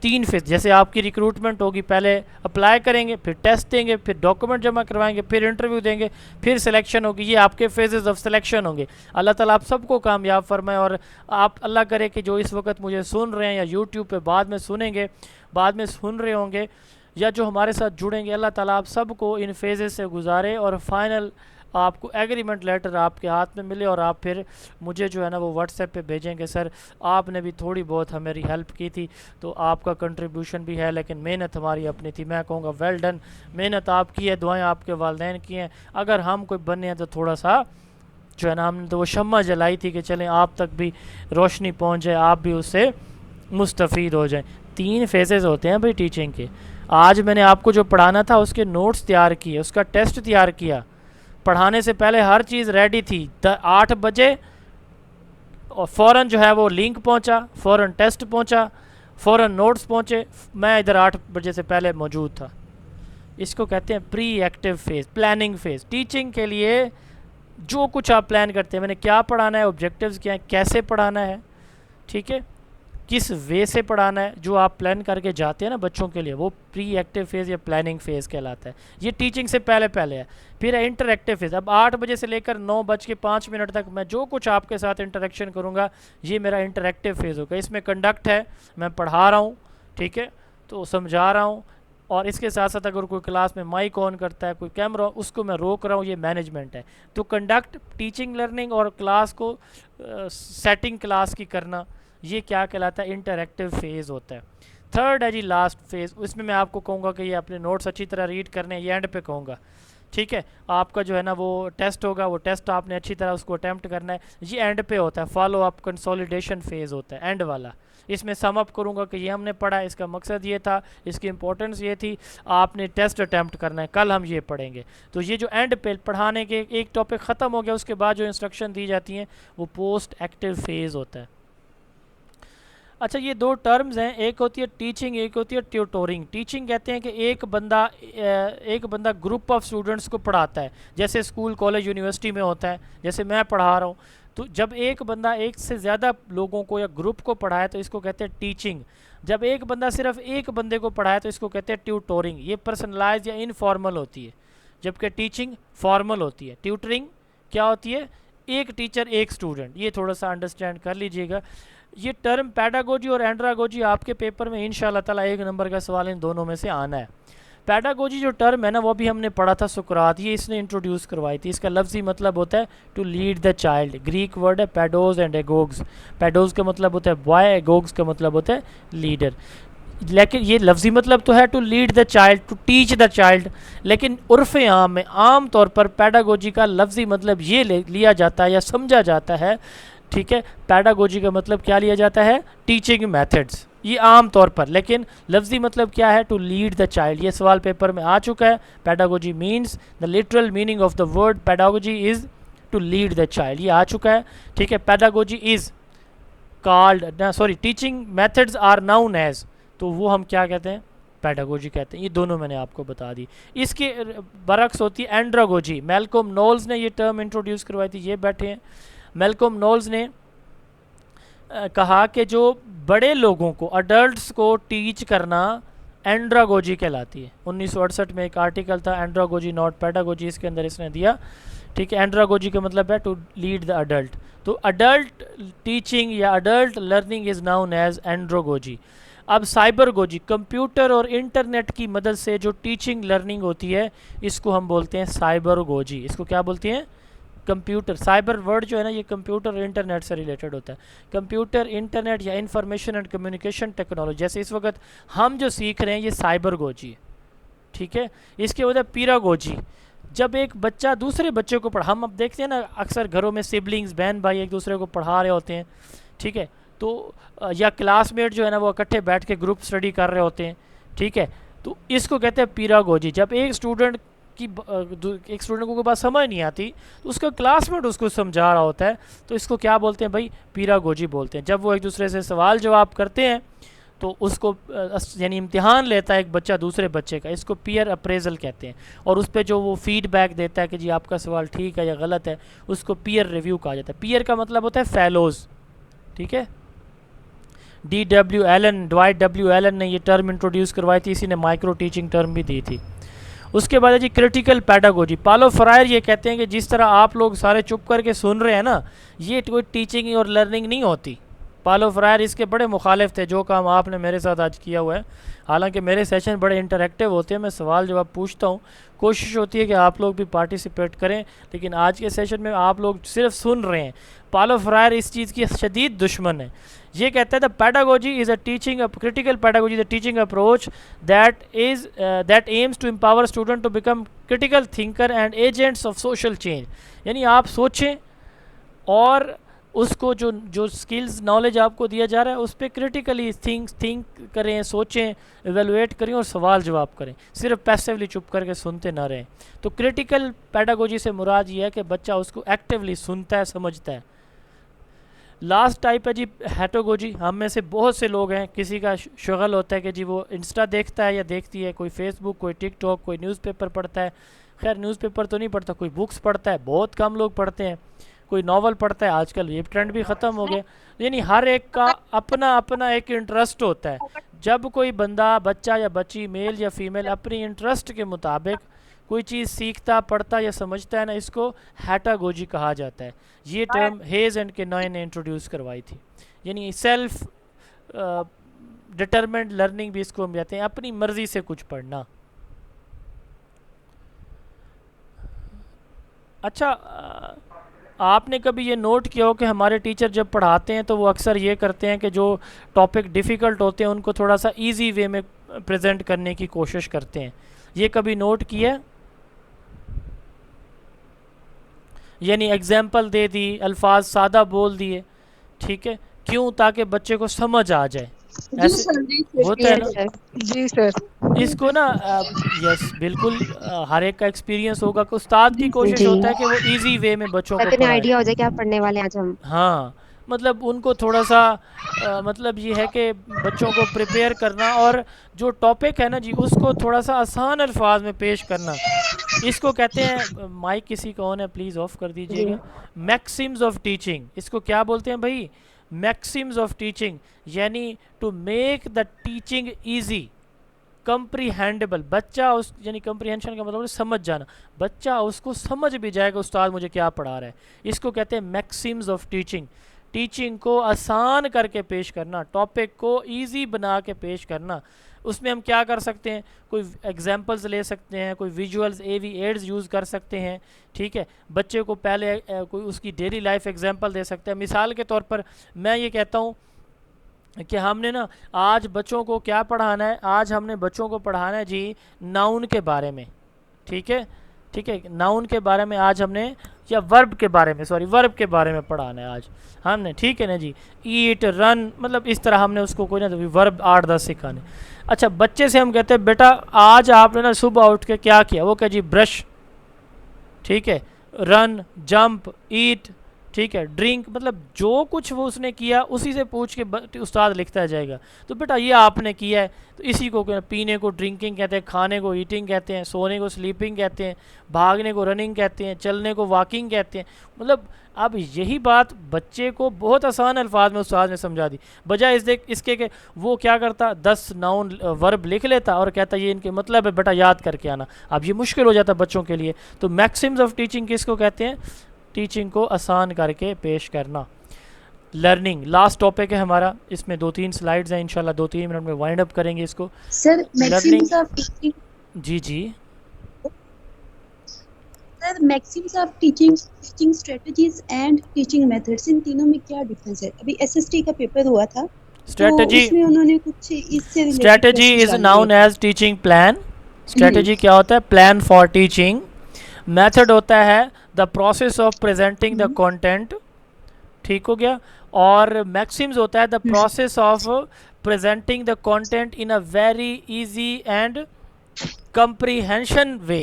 3 फेज। जैसे आपकी रिक्रूटमेंट होगी, पहले अप्लाई करेंगे, फिर टेस्ट देंगे, फिर डॉक्यूमेंट जमा करवाएंगे, फिर इंटरव्यू देंगे, फिर सिलेक्शन होगी। ये आपके फेजेस ऑफ सिलेक्शन होंगे। अल्लाह ताला आप सबको कामयाब फरमाए। और आप अल्लाह करे कि जो इस वक्त मुझे सुन रहे हैं या यूट्यूब पे बाद में सुनेंगे, बाद में सुन रहे होंगे, या जो हमारे साथ जुड़ेंगे, अल्लाह ताला आप सबको इन फेजेस से गुजारे और फाइनल आपको एग्रीमेंट लेटर आपके हाथ में मिले और आप फिर मुझे जो है ना वो व्हाट्सएप पे भेजेंगे, सर आपने भी थोड़ी बहुत हमारी हेल्प की थी, तो आपका कंट्रीब्यूशन भी है, लेकिन मेहनत हमारी अपनी थी। मैं कहूँगा वेल डन, मेहनत आपकी है, दुआएं आपके वालिदैन की हैं। अगर हम कोई बने हैं तो थोड़ा सा जो है ना, हमने तो वो शम्मा जलाई थी कि चलें आप तक भी रोशनी पहुँच जाए, आप भी उससे मुस्तफ़ीद हो जाएँ। 3 फेजेस होते हैं भाई टीचिंग के। आज मैंने आपको जो पढ़ाना था उसके नोट्स तैयार किए, उसका टेस्ट तैयार किया, पढ़ाने से पहले हर चीज़ रेडी थी। 8 बजे और फ़ौरन जो है वो लिंक पहुंचा, फ़ौरन टेस्ट पहुंचा, फ़ौरन नोट्स पहुंचे। मैं इधर 8 बजे से पहले मौजूद था। इसको कहते हैं pre active phase, planning phase. Teaching के लिए जो कुछ आप प्लान करते हैं, मैंने क्या पढ़ाना है, ऑब्जेक्टिव्स क्या हैं, कैसे पढ़ाना है, ठीक है, किस वे से पढ़ाना है, जो आप प्लान करके जाते हैं ना बच्चों के लिए, वो प्री एक्टिव फेज़ या प्लानिंग फेज़ कहलाता है। ये टीचिंग से पहले पहले है। फिर है इंटरएक्टिव फेज़। अब 8 बजे से लेकर 9:05 तक मैं जो कुछ आपके साथ इंटरेक्शन करूँगा, ये मेरा इंटरएक्टिव फेज़ होगा। इसमें कंडक्ट है, मैं पढ़ा रहा हूँ, ठीक है, तो समझा रहा हूँ, और इसके साथ साथ अगर कोई क्लास में माइक ऑन करता है, कोई कैमरा, उसको मैं रोक रहा हूँ, ये मैनेजमेंट है। तो कंडक्ट, टीचिंग, लर्निंग और क्लास को सेटिंग क्लास की करना, ये क्या कहलाता है? इंटरएक्टिव फेज़ होता है। थर्ड है जी लास्ट फेज़। इसमें मैं आपको कहूँगा कि ये अपने नोट्स अच्छी तरह रीड करने, ये एंड पे कहूँगा। ठीक है, आपका जो है ना वो टेस्ट होगा, वो टेस्ट आपने अच्छी तरह उसको अटैम्प्ट करना है। ये एंड पे होता है, फॉलो अप कंसोलिडेशन फेज़ होता है एंड वाला। इसमें सम अप करूँगा कि ये हमने पढ़ा, इसका मकसद ये था, इसकी इंपॉर्टेंस ये थी, आपने टेस्ट अटैम्प्ट करना है, कल हम ये पढ़ेंगे। तो ये जो एंड पे पढ़ाने के एक टॉपिक ख़त्म हो गया, उसके बाद जो इंस्ट्रक्शन दी जाती हैं वो पोस्ट एक्टिव फेज़ होता है। अच्छा, ये दो टर्म्स हैं, एक होती है टीचिंग, एक होती है ट्यूटोरिंग। टीचिंग कहते हैं कि एक बंदा ग्रुप ऑफ स्टूडेंट्स को पढ़ाता है, जैसे स्कूल कॉलेज यूनिवर्सिटी में होता है, जैसे मैं पढ़ा रहा हूँ। तो जब एक बंदा एक से ज़्यादा लोगों को या ग्रुप को पढ़ाए तो इसको कहते हैं टीचिंग। जब एक बंदा सिर्फ एक बंदे को पढ़ाए तो इसको कहते हैं ट्यूटोरिंग। ये पर्सनलाइज या इनफॉर्मल होती है, जबकि टीचिंग फॉर्मल होती है। ट्यूटरिंग क्या होती है? एक टीचर एक स्टूडेंट। ये थोड़ा सा अंडरस्टैंड कर लीजिएगा। ये टर्म पैडागोजी और एंड्रागोजी आपके पेपर में इंशाल्लाह ताला 1 नंबर का सवाल इन दोनों में से आना है। पैडागोजी जो टर्म है ना, वो भी हमने पढ़ा था सुकरात, ये इसने इंट्रोड्यूस करवाई थी। इसका लफ्ज़ी मतलब होता है to lead the child. Greek word है पैडोज एंड एगोग्स। पैडोज का मतलब होता है बॉय, एगोग्स का मतलब होता है लीडर। लेकिन ये लफ्ज़ी मतलब तो है to lead the child, to teach the child, लेकिन उर्फ़ आम में आम तौर पर पैडागोजी का लफ्ज़ी मतलब ये लिया जाता है या समझा जाता है, ठीक है। पैडागोजी का मतलब क्या लिया जाता है? टीचिंग मेथड्स, ये आम तौर पर। लेकिन लफ्ज़ी मतलब क्या है? To lead the child. ये सवाल पेपर में आ चुका है। Pedagogy means, the literal meaning of the word pedagogy is to lead the child, ये आ चुका है, ठीक है। Pedagogy is called, sorry, teaching methods are known as, तो वो हम क्या कहते हैं? पैडागोजी कहते हैं। ये दोनों मैंने आपको बता दी। इसके बरक्स होती है एंड्रागोजी। मैल्कम नोल्स ने ये टर्म इंट्रोड्यूस करवाई थी, ये बैठे हैं। मैल्कम नोल्स ने कहा कि जो बड़े लोगों को, अडल्ट्स को टीच करना एंड्रागोजी कहलाती है। 1968 में एक आर्टिकल था एंड्रागोजी नॉट पैडागोजी, इसके अंदर इसने दिया, ठीक है। एंड्रागोजी का मतलब है टू लीड द अडल्ट। तो अडल्ट टीचिंग या adult learning is known as andragogy. अब साइबरगोजी, कंप्यूटर और इंटरनेट की मदद से जो टीचिंग लर्निंग होती है, इसको हम बोलते हैं साइबरगोजी। इसको क्या बोलते हैं? कंप्यूटर। साइबर वर्ड जो है ना, ये कंप्यूटर और इंटरनेट से रिलेटेड होता है। कंप्यूटर, इंटरनेट या इंफॉर्मेशन एंड कम्युनिकेशन टेक्नोलॉजी, जैसे इस वक्त हम जो सीख रहे हैं, ये साइबरगोजी है, ठीक है। इसके बाद पीरागोजी, जब एक बच्चा दूसरे बच्चे को हम अब देखते हैं ना, अक्सर घरों में सिबलिंग्स, बहन भाई एक दूसरे को पढ़ा रहे होते हैं, ठीक है। तो या क्लासमेट जो है ना, वो इकट्ठे बैठ के ग्रुप स्टडी कर रहे होते हैं, ठीक है। तो इसको कहते हैं पीरागोजी। जब एक स्टूडेंट को कोई बात समझ नहीं आती तो उसका क्लासमेट उसको समझा रहा होता है, तो इसको क्या बोलते हैं भाई? पीरागोजी बोलते हैं। जब वो एक दूसरे से सवाल जवाब करते हैं तो उसको यानी इम्तिहान लेता है एक बच्चा दूसरे बच्चे का, इसको पीयर अप्रेजल कहते हैं। और उस पर जो वो फीडबैक देता है कि जी आपका सवाल ठीक है या गलत है, उसको पीयर रिव्यू कहा जाता है। पीयर का मतलब होता है फेलोज़, ठीक है। ड्वाइट डब्ल्यू एलन ने ये टर्म इंट्रोड्यूस करवाई थी, इसी ने माइक्रो टीचिंग टर्म भी दी थी। उसके बाद है जी क्रिटिकल पैडागोजी। पालो फ्रायर ये कहते हैं कि जिस तरह आप लोग सारे चुप करके सुन रहे हैं ना, ये कोई टीचिंग और लर्निंग नहीं होती। पालो फ्रायर इसके बड़े मुखालिफ थे, जो काम आपने मेरे साथ आज किया हुआ है। हालांकि मेरे सेशन बड़े इंटरेक्टिव होते हैं, मैं सवाल जवाब पूछता हूँ, कोशिश होती है कि आप लोग भी पार्टिसिपेट करें, लेकिन आज के सेशन में आप लोग सिर्फ सुन रहे हैं। पालो फ्रायर इस चीज़ की शदीद दुश्मन है। ये कहता है the pedagogy is a teaching, critical pedagogy is a teaching approach that aims to empower student to become critical thinker and agents of social change. यानी आप सोचें और उसको जो स्किल्स नॉलेज आपको दिया जा रहा है उस पर क्रिटिकली थिंक करें, सोचें, एवेलुएट करें और सवाल जवाब करें, सिर्फ पैसिवली चुप करके सुनते ना रहें। तो क्रिटिकल पैडागोजी से मुराद ये है कि बच्चा उसको एक्टिवली सुनता है, समझता है। लास्ट टाइप है जी हेटोगोजी। हम में से बहुत से लोग हैं, किसी का शुगल होता है कि जी वो इंस्टा देखता है या देखती है, कोई फेसबुक, कोई टिकटॉक, कोई न्यूज़पेपर पढ़ता है। खैर न्यूज़पेपर तो नहीं पढ़ता, कोई बुक्स पढ़ता है, बहुत कम लोग पढ़ते हैं, कोई नॉवल पढ़ता है। आजकल ये ट्रेंड भी ख़त्म हो गया। यानी हर एक का अपना अपना एक इंटरेस्ट होता है। जब कोई बंदा, बच्चा या बच्ची, मेल या फीमेल, अपनी इंटरेस्ट के मुताबिक कोई चीज़ सीखता, पढ़ता या समझता है ना, इसको हैटागोजी कहा जाता है। ये टर्म हेज एंड केनॉय ने इंट्रोड्यूस करवाई थी। यानी सेल्फ डिटरमिन्ड लर्निंग भी इसको हम कहते हैं, अपनी मर्ज़ी से कुछ पढ़ना। अच्छा, आपने कभी ये नोट किया हो कि हमारे टीचर जब पढ़ाते हैं तो वो अक्सर ये करते हैं कि जो टॉपिक डिफ़िकल्ट होते हैं उनको थोड़ा सा इजी वे में प्रेजेंट करने की कोशिश करते हैं। ये कभी नोट किया? यानी एग्जाम्पल दे दी, अल्फाज सादा बोल दिए, ठीक है, क्यों? ताकि बच्चे को समझ आ जाए। जी ऐसे सर, जी सर, होता है यस ना। सर। जी सर। इसको ना यस बिल्कुल, हर एक का एक्सपीरियंस होगा कि उस्ताद की कोशिश जी, होता है कि वो इजी वे में बच्चों को ताकि उन्हें पढ़ाए। आइडिया हो जाए कि आप पढ़ने वाले हैं आज हम। हाँ, मतलब उनको थोड़ा सा मतलब ये है कि बच्चों को प्रिपेयर करना, और जो टॉपिक है ना जी उसको थोड़ा सा आसान अल्फाज में पेश करना। इसको कहते हैं, माइक किसी का ऑन है प्लीज़ ऑफ कर जी दीजिएगा, मैक्सिम्स ऑफ टीचिंग। इसको क्या बोलते हैं भाई? मैक्सिम्स ऑफ टीचिंग, यानी to make the teaching easy, comprehendable. बच्चा उस, यानी कंप्रीहेंशन का मतलब समझ जाना, बच्चा उसको समझ भी जाएगा उस्ताद मुझे क्या पढ़ा रहा है। इसको कहते हैं मैक्सिम्स ऑफ टीचिंग। टीचिंग को आसान करके पेश करना, टॉपिक को इजी बना के पेश करना। उसमें हम क्या कर सकते हैं? कोई एग्जांपल्स ले सकते हैं, कोई विजुअल्स एवी एड्स यूज़ कर सकते हैं, ठीक है। बच्चे को पहले कोई उसकी डेली लाइफ एग्जांपल दे सकते हैं। मिसाल के तौर पर मैं ये कहता हूँ कि हमने ना आज बच्चों को क्या पढ़ाना है, आज हमने बच्चों को पढ़ाना है जी नाउन के बारे में, ठीक है, ठीक है, नाउन के बारे में आज हमने, या वर्ब के बारे में, सॉरी वर्ब के बारे में पढ़ाना है आज हमने, ठीक है ना जी। ईट, रन, मतलब इस तरह हमने उसको कोई ना तो वर्ब 8-10 सिखाने। अच्छा, बच्चे से हम कहते हैं बेटा आज आपने ना सुबह उठ के क्या किया? वो कहे जी ब्रश, ठीक है, रन, जंप, ईट, ठीक है, ड्रिंक, मतलब जो कुछ वो उसने किया उसी से पूछ के उस्ताद लिखता जाएगा। तो बेटा ये आपने किया है, तो इसी को पीने को ड्रिंकिंग कहते हैं, खाने को ईटिंग कहते हैं, सोने को स्लीपिंग कहते हैं, भागने को रनिंग कहते हैं, चलने को वॉकिंग कहते हैं। मतलब अब यही बात बच्चे को बहुत आसान अल्फाज में उस्ताद ने समझा दी, बजाय इसके कि वो क्या करता 10 नाउन वर्ब लिख लेता और कहता ये इनके मतलब है बेटा याद करके आना। अब ये मुश्किल हो जाता बच्चों के लिए। तो मैक्सिम्स ऑफ टीचिंग किसको कहते हैं? टीचिंग को आसान करके पेश करना। लर्निंग लास्ट टॉपिक है हमारा, इसमें 2-3 स्लाइड्स हैं, इंशाल्लाह 2-3 मिनट में वाइंड अप करेंगे इसको। Sir learning, maxims of teaching, जी जी, sir maxims of teaching, teaching strategies and teaching methods, इन तीनों में क्या डिफरेंस है? अभी एसएसटी का पेपर हुआ था तो स्ट्रेटजी, उसमें उन्होंने कुछ इससे रिलेटेड स्ट्रेटजी क्वेश्चंस इज डाले नाउन थे। As teaching plan. स्ट्रेटजी क्या होता है? Plan for teaching. मेथड होता है the process of presenting the content, ठीक हो गया। और मैक्सिम्स होता है the process of presenting the content in a very easy and comprehension way,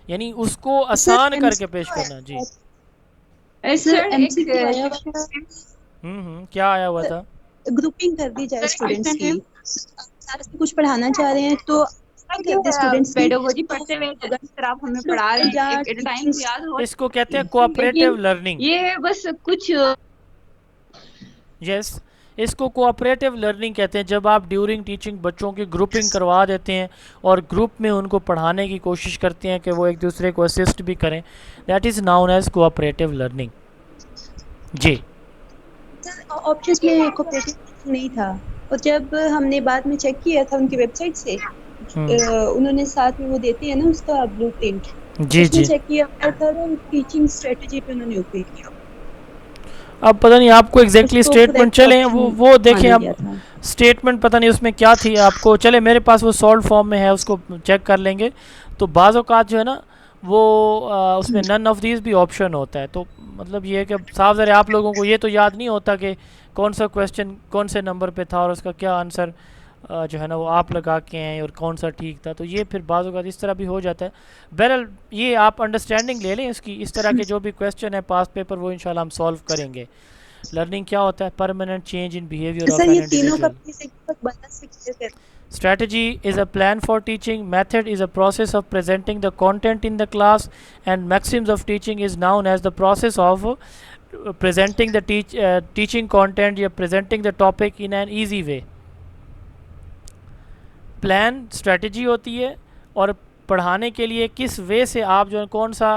यानी उसको आसान करके पेश करना। जी सर सर एमसीक्यू आया एक हुआ था, क्या आया हुआ था? ग्रुपिंग कर दी जाए स्टूडेंट्स की, सर कुछ पढ़ाना चाह रहे हैं तो कर दे स्टूडेंट्स की, पेडागोजी पढ़ते हुए अगर आप हमें पढ़ा रहे हैं एक एट अ टाइम तो याद हो, इसको कहते हैं कोऑपरेटिव लेकिन लर्निंग। ये बस कुछ यस, इसको कोऑपरेटिव लर्निंग कहते हैं, जब आप ड्यूरिंग टीचिंग बच्चों की ग्रुपिंग करवा देते हैं और ग्रुप में उनको पढ़ाने की कोशिश करते हैं कि वो एक दूसरे को असिस्ट भी करें, that is known as cooperative learning. जी सर ऑप्शंस में कोऑपरेटिव नहीं था, और जब हमने बाद में चेक किया था उनकी वेबसाइट से, उन्होंने साथ में वो देते हैं ना उसका ब्लूप्रिंट, जी उसमें जी। चेक किया था टीचिंग स्ट्रेटजी पे उन्होंने उपयोग किया, अब पता नहीं आपको एग्जैक्टली उसको स्टेटमेंट correct चले option वो देखें माना आप, गया था। स्टेटमेंट पता नहीं उसमें क्या थी आपको, चले मेरे पास वो सॉल्व फॉर्म में है, उसको चेक कर लेंगे। तो बाज़ औक़ात जो है ना वो उसमें नन ऑफ दीज भी ऑप्शन होता है, तो मतलब ये है कि साफ ज़रा आप लोगों को ये तो याद नहीं होता कि कौन सा क्वेश्चन कौन से नंबर पे था और उसका क्या आंसर जो है ना वो आप लगा के हैं और कौन सा ठीक था, तो ये फिर बाज़ औक़ात इस तरह भी हो जाता है। बहरहाल ये आप अंडरस्टैंडिंग ले लें इसकी, इस तरह के जो भी क्वेश्चन है पास्ट पेपर वो इंशाल्लाह हम सॉल्व करेंगे। लर्निंग क्या होता है? Permanent change in behaviour of sir an ये तीनों का इंडिविजुअल। प्लीज एक बार बता सकते हैं? Strategy is a plan for teaching, method is a process of presenting the content in the class, and maxims of teaching is known as the process of presenting the teaching content या presenting the topic in an easy way. Plan strategy होती है, और पढ़ाने के लिए किस वे से आप जो है कौन सा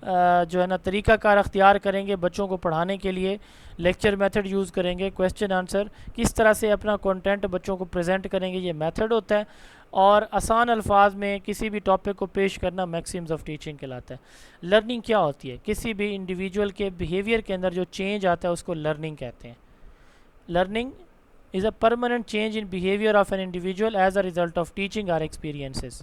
जो है ना तरीक़ाकार अख्तियार करेंगे बच्चों को पढ़ाने के लिए, लेक्चर मेथड यूज़ करेंगे, क्वेश्चन आंसर किस तरह से अपना कंटेंट बच्चों को प्रेजेंट करेंगे, ये मेथड होता है। और आसान अल्फाज में किसी भी टॉपिक को पेश करना मैक्सिम्स ऑफ टीचिंग कहलाता है। लर्निंग क्या होती है? किसी भी इंडिविजुअल के बिहेवियर के अंदर जो चेंज आता है उसको लर्निंग कहते हैं। Learning is a permanent change in behavior of an individual as a result of teaching or experiences,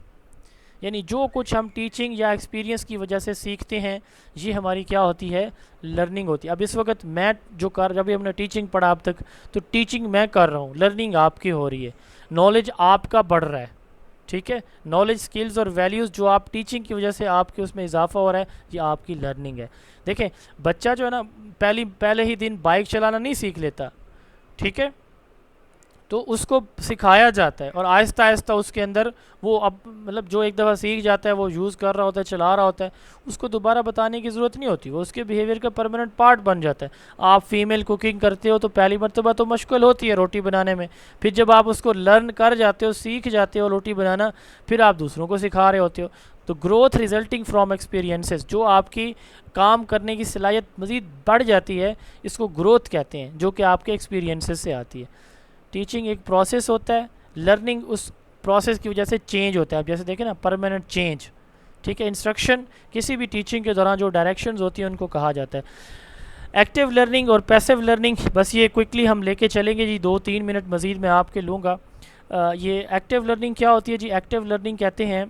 यानी जो कुछ हम टीचिंग या एक्सपीरियंस की वजह से सीखते हैं ये हमारी क्या होती है, लर्निंग होती है। अब इस वक्त मैं जो कर, जब भी हमने टीचिंग पढ़ा अब तक, तो टीचिंग मैं कर रहा हूँ, लर्निंग आपकी हो रही है, नॉलेज आपका बढ़ रहा है, ठीक है। नॉलेज, स्किल्स और वैल्यूज़ जो आप टीचिंग की वजह से आपके उसमें इजाफा हो रहा है, ये आपकी लर्निंग है। देखें बच्चा जो है ना पहले ही दिन बाइक चलाना नहीं सीख लेता, ठीक है, तो उसको सिखाया जाता है और आहिस्ता आहिस्ता उसके अंदर वो अब मतलब जो एक दफ़ा सीख जाता है वो यूज़ कर रहा होता है, चला रहा होता है, उसको दोबारा बताने की ज़रूरत नहीं होती, वो उसके बिहेवियर का परमानेंट पार्ट बन जाता है। आप फीमेल कुकिंग करते हो तो पहली मरतबा तो मुश्किल होती है रोटी बनाने में, फिर जब आप उसको लर्न कर जाते हो, सीख जाते हो रोटी बनाना, फिर आप दूसरों को सिखा रहे होते हो। तो ग्रोथ रिजल्टिंग फ्रॉम एक्सपीरियंसेस, जो आपकी काम करने की सलाहियत मज़ीद बढ़ जाती है, इसको ग्रोथ कहते हैं, जो कि आपके एक्सपीरियंसेस से आती है। टीचिंग एक प्रोसेस होता है, लर्निंग उस प्रोसेस की वजह से चेंज होता है। आप जैसे देखें ना, परमानेंट चेंज, ठीक है। इंस्ट्रक्शन किसी भी टीचिंग के दौरान जो डायरेक्शंस होती हैं उनको कहा जाता है। एक्टिव लर्निंग और पैसिव लर्निंग, बस ये क्विकली हम लेके चलेंगे जी, 2-3 मिनट मज़ीद मैं आपके लूँगा। ये एक्टिव लर्निंग क्या होती है जी? एक्टिव लर्निंग कहते हैं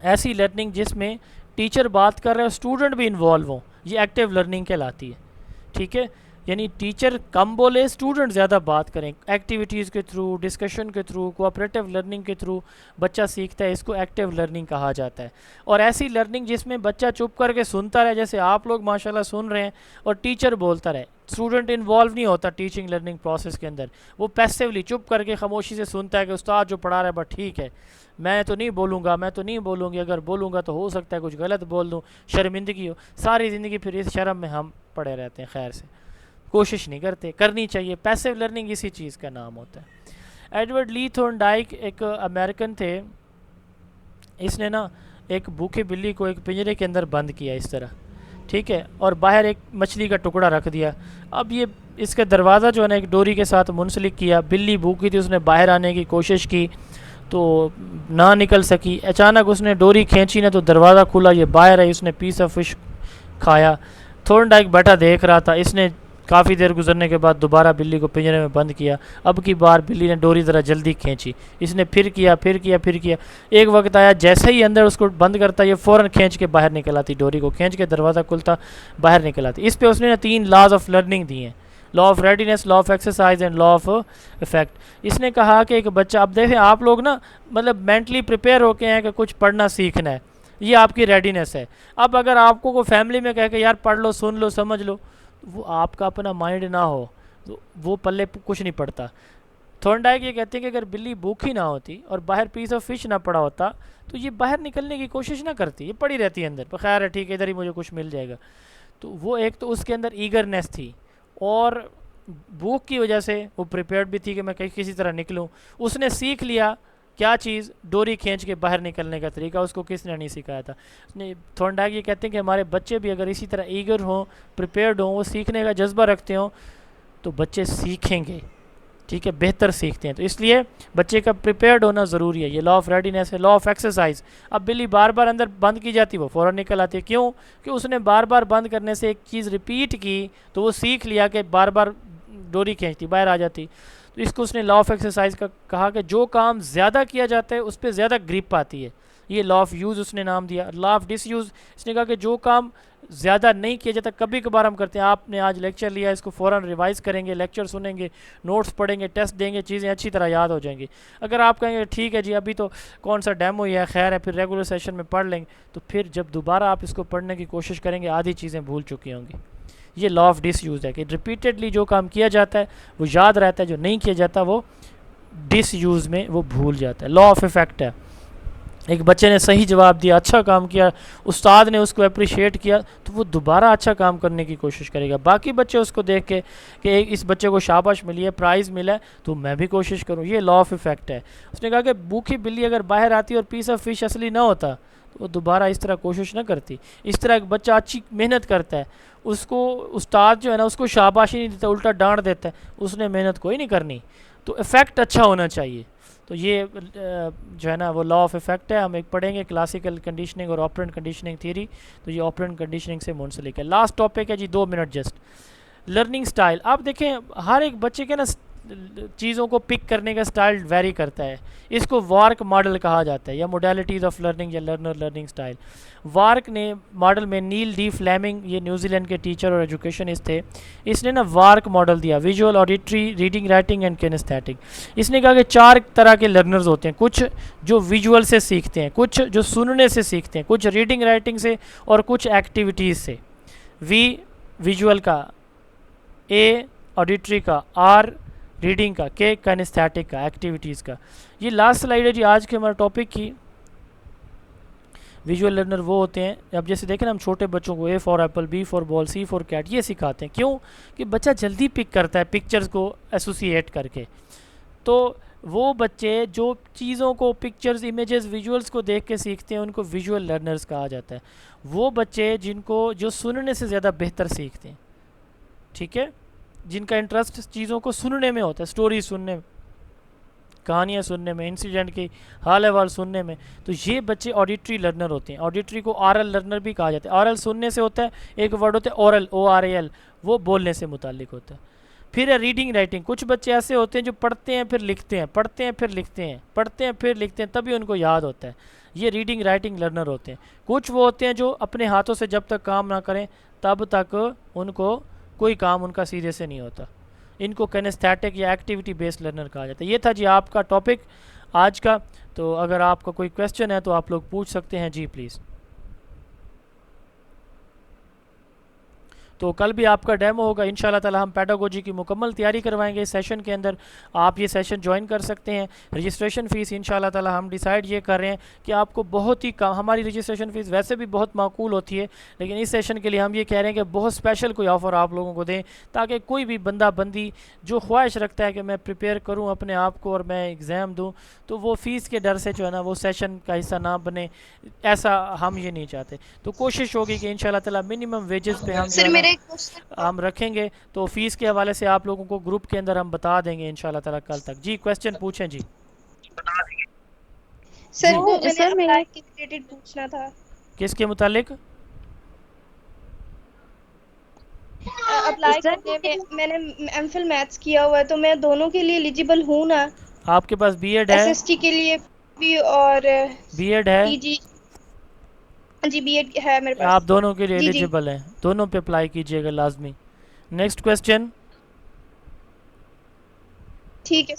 ऐसी लर्निंग जिसमें टीचर बात कर रहे हो, स्टूडेंट भी इन्वॉल्व हों, ये एक्टिव लर्निंग कहलाती है, ठीक है। यानी टीचर कम बोले, स्टूडेंट ज़्यादा बात करें, एक्टिविटीज़ के थ्रू, डिस्कशन के थ्रू, कोऑपरेटिव लर्निंग के थ्रू बच्चा सीखता है, इसको एक्टिव लर्निंग कहा जाता है। और ऐसी लर्निंग जिसमें बच्चा चुप करके सुनता रहे, जैसे आप लोग माशाल्लाह सुन रहे हैं, और टीचर बोलता रहे, स्टूडेंट इन्वॉल्व नहीं होता टीचिंग लर्निंग प्रोसेस के अंदर, वो पैसिवली चुप करके खामोशी से सुनता है कि उस्ताद जो पढ़ा रहा है बस ठीक है, मैं तो नहीं बोलूँगा, मैं तो नहीं बोलूँगी, अगर बोलूँगा तो हो सकता है कुछ गलत बोल दूँ, शर्मिंदगी हो। सारी ज़िंदगी फिर इस शर्म में हम पड़े रहते हैं, खैर से कोशिश नहीं करते, करनी चाहिए। पैसिव लर्निंग इसी चीज़ का नाम होता है। एडवर्ड ली थॉर्नडाइक एक अमेरिकन थे, इसने ना एक भूखी बिल्ली को एक पिंजरे के अंदर बंद किया इस तरह, ठीक है, और बाहर एक मछली का टुकड़ा रख दिया। अब ये इसका दरवाज़ा जो है ना एक डोरी के साथ मुंसलिक किया, बिल्ली भूखी थी, उसने बाहर आने की कोशिश की तो ना निकल सकी। अचानक उसने डोरी खींची ना तो दरवाज़ा खुला, ये बाहर आई, उसने पीस ऑफ फिश खाया। थॉर्नडाइक बैठा देख रहा था, इसने काफ़ी देर गुजरने के बाद दोबारा बिल्ली को पिंजरे में बंद किया। अब की बार बिल्ली ने डोरी ज़रा जल्दी खींची, इसने फिर किया। एक वक्त आया, जैसे ही अंदर उसको बंद करता ये फ़ौरन खींच के बाहर निकल आती, डोरी को खींच के दरवाज़ा खुलता, बाहर निकल आती। इस पे उसने ना 3 लॉज ऑफ लर्निंग दिए हैं, law of readiness, law of exercise and law of effect. इसने कहा कि एक बच्चा, अब देखें आप लोग ना मतलब मेंटली प्रिपेयर होके हैं कि कुछ पढ़ना सीखना है, ये आपकी रेडीनेस है। अब अगर आपको को फैमिली में कह के यार पढ़ लो, सुन लो, समझ लो, वो आपका अपना माइंड ना हो तो वो पल्ले कुछ नहीं पड़ता। थॉर्नडाइक ये कहते हैं कि अगर बिल्ली भूखी ना होती और बाहर पीस ऑफ फिश ना पड़ा होता तो ये बाहर निकलने की कोशिश ना करती, ये पड़ी रहती है अंदर, पर खैर है ठीक है, इधर ही मुझे कुछ मिल जाएगा। तो वो एक तो उसके अंदर ईगरनेस थी और भूख की वजह से वो प्रिपेयर्ड भी थी कि मैं कहीं किसी तरह निकलूँ। उसने सीख लिया क्या चीज़, डोरी खींच के बाहर निकलने का तरीका, उसको किसने नहीं सिखाया था। उसने थॉर्नडाइक ये कहते हैं कि हमारे बच्चे भी अगर इसी तरह ईगर हों, प्रिपेयर्ड हों, वो सीखने का जज्बा रखते हों तो बच्चे सीखेंगे, ठीक है, बेहतर सीखते हैं। तो इसलिए बच्चे का प्रिपेयर्ड होना ज़रूरी है। ये लॉ ऑफ रेडीनेस है। लॉ ऑफ एक्सरसाइज, अब बिल्ली बार बार अंदर बंद की जाती है वो फ़ौरन निकल आती है, क्यों? कि उसने बार बार बंद करने से एक चीज़ रिपीट की तो वो सीख लिया कि बार बार डोरी खींचती, बाहर आ जाती। तो इसको उसने लॉ ऑफ एक्सरसाइज का कहा कि जो काम ज़्यादा किया जाता है उस पर ज़्यादा ग्रिप आती है, ये लॉ ऑफ यूज़ उसने नाम दिया। लॉ ऑफ डिसयूज़, इसने कहा कि जो काम ज़्यादा नहीं किया जाता, कभी कभार हम करते हैं। आपने आज लेक्चर लिया, इसको फ़ौरन रिवाइज़ करेंगे, लेक्चर सुनेंगे, नोट्स पढ़ेंगे, टेस्ट देंगे, चीज़ें अच्छी तरह याद हो जाएंगी। अगर आप कहेंगे ठीक है जी अभी तो कौन सा डेमो ही है, खैर है, फिर रेगुलर सेशन में पढ़ लेंगे, तो फिर जब दोबारा आप इसको पढ़ने की कोशिश करेंगे आधी चीज़ें भूल चुकी होंगी। ये लॉ ऑफ डिसयूज़ है कि रिपीटेडली जो काम किया जाता है वो याद रहता है, जो नहीं किया जाता वो डिसयूज़ में वो भूल जाता है। लॉ ऑफ इफेक्ट है, एक बच्चे ने सही जवाब दिया, अच्छा काम किया, उस्ताद ने उसको अप्रिशिएट किया तो वो दोबारा अच्छा काम करने की कोशिश करेगा। बाकी बच्चे उसको देख के कि इस बच्चे को शाबाश मिली है, प्राइज़ मिला है, तो मैं भी कोशिश करूँ, ये लॉ ऑफ इफेक्ट है। उसने कहा कि भूखी बिल्ली अगर बाहर आती और पीस ऑफ फिश असली ना होता तो वो दोबारा इस तरह कोशिश ना करती। इस तरह एक बच्चा अच्छी मेहनत करता है, उसको उस्ताद जो है ना उसको शाबाशी नहीं देता, उल्टा डांट देता है, उसने मेहनत कोई नहीं करनी। तो इफ़ेक्ट अच्छा होना चाहिए। तो ये जो है ना वो लॉ ऑफ इफेक्ट है। हम एक पढ़ेंगे क्लासिकल कंडीशनिंग और ऑपरेंट कंडीशनिंग थ्योरी, तो ये ऑपरेंट कंडीशनिंग से मुंसलिक है। लास्ट टॉपिक है जी, 2 मिनट जस्ट, लर्निंग स्टाइल। आप देखें हर एक बच्चे के ना चीज़ों को पिक करने का स्टाइल वेरी करता है। इसको वार्क मॉडल कहा जाता है, या मोडालिटीज़ ऑफ लर्निंग या लर्नर लर्निंग स्टाइल। वार्क ने मॉडल में नील डी फ्लेमिंग, ये न्यूजीलैंड के टीचर और एजुकेशनिस्ट थे, इसने ना वार्क मॉडल दिया, visual, auditory, reading, writing and kinaesthetic. इसने कहा कि 4 तरह के लर्नर्स होते हैं, कुछ जो विजुअल से सीखते हैं, कुछ जो सुनने से सीखते हैं, कुछ रीडिंग राइटिंग से, और कुछ एक्टिविटीज़ से। वी विजुअल का, ए ऑडिटरी का, आर रीडिंग का, के किनेस्थेटिक का, एक्टिविटीज़ का। ये लास्ट स्लाइड है जी आज के हमारे टॉपिक की। विजुअल लर्नर वो होते हैं, अब जैसे देखें ना हम छोटे बच्चों को A for apple, B for ball, C for cat ये सिखाते हैं। क्यों? कि बच्चा जल्दी पिक करता है पिक्चर्स को एसोसिएट करके। तो वो बच्चे जो चीज़ों को, पिक्चर्स, इमेजेस, विजुअल्स को देख के सीखते हैं उनको विजुअल लर्नर्स कहा जाता है। वो बच्चे जिनको जो सुनने से ज़्यादा बेहतर सीखते हैं, ठीक है, जिनका इंटरेस्ट चीज़ों को सुनने में होता है, स्टोरी सुनने में, कहानियाँ सुनने में, इंसिडेंट की हाल अहवाल सुनने में, तो ये बच्चे ऑडिटरी लर्नर होते हैं। ऑडिटरी को ऑरल लर्नर भी कहा जाता है। ऑरल सुनने से होता है, एक वर्ड होता है ओरल, ORAL, वो बोलने से मुतालिक होता है। फिर है रीडिंग राइटिंग। कुछ बच्चे ऐसे होते हैं जो पढ़ते हैं फिर लिखते हैं, पढ़ते हैं फिर लिखते हैं, पढ़ते हैं फिर लिखते हैं, तभी उनको याद होता है। ये रीडिंग राइटिंग लर्नर होते हैं। कुछ वो होते हैं जो अपने हाथों से जब तक काम ना करें तब तक उनको कोई काम उनका सीधे से नहीं होता। इनको किनेस्थेटिक या एक्टिविटी बेस्ड लर्नर कहा जाता है। ये था जी आपका टॉपिक आज का। तो अगर आपका कोई क्वेश्चन है तो आप लोग पूछ सकते हैं जी प्लीज़। तो कल भी आपका डेमो होगा इंशाल्लाह ताला। हम पेडागोजी की मुकम्मल तैयारी करवाएंगे इस सेशन के अंदर। आप ये सेशन ज्वाइन कर सकते हैं। रजिस्ट्रेशन फ़ीस इंशाल्लाह ताला हम डिसाइड ये कर रहे हैं कि आपको बहुत ही कम, हमारी रजिस्ट्रेशन फ़ीस वैसे भी बहुत माकूल होती है, लेकिन इस सेशन के लिए हम ये कह रहे हैं कि बहुत स्पेशल कोई ऑफ़र आप लोगों को दें, ताकि कोई भी बंदा बंदी जो ख्वाहिश रखता है कि मैं प्रिपेयर करूँ अपने आप को और मैं एग्ज़ाम दूँ, तो वो फ़ीस के डर से जो है ना वो सेशन का हिस्सा ना बने, ऐसा हम ये नहीं चाहते। तो कोशिश होगी कि इंशाल्लाह ताला मिनिमम वेजेस पे हम जो है ना हम रखेंगे। तो फीस के हवाले से आप लोगों को ग्रुप के अंदर हम बता देंगे इंशाल्लाह ताला कल तक। जी क्वेश्चन पूछें जी। सर वो मैंने अप्लाई के रिलेटेड पूछना था। किसके मुतालिक? अप्लाई करने में मैंने एमफिल मैथ्स किया हुआ है, तो मैं दोनों के लिए एलिजिबल हूँ ना? आपके पास बीएड है? एसएसटी के लिए भी और बीएड है? पीजी। जी बीएड है मेरे पास। आप दोनों के लिए जी, एलिजिबल हैं, दोनों पे अप्लाई कीजिएगा लाजमी। Next question. ठीक है।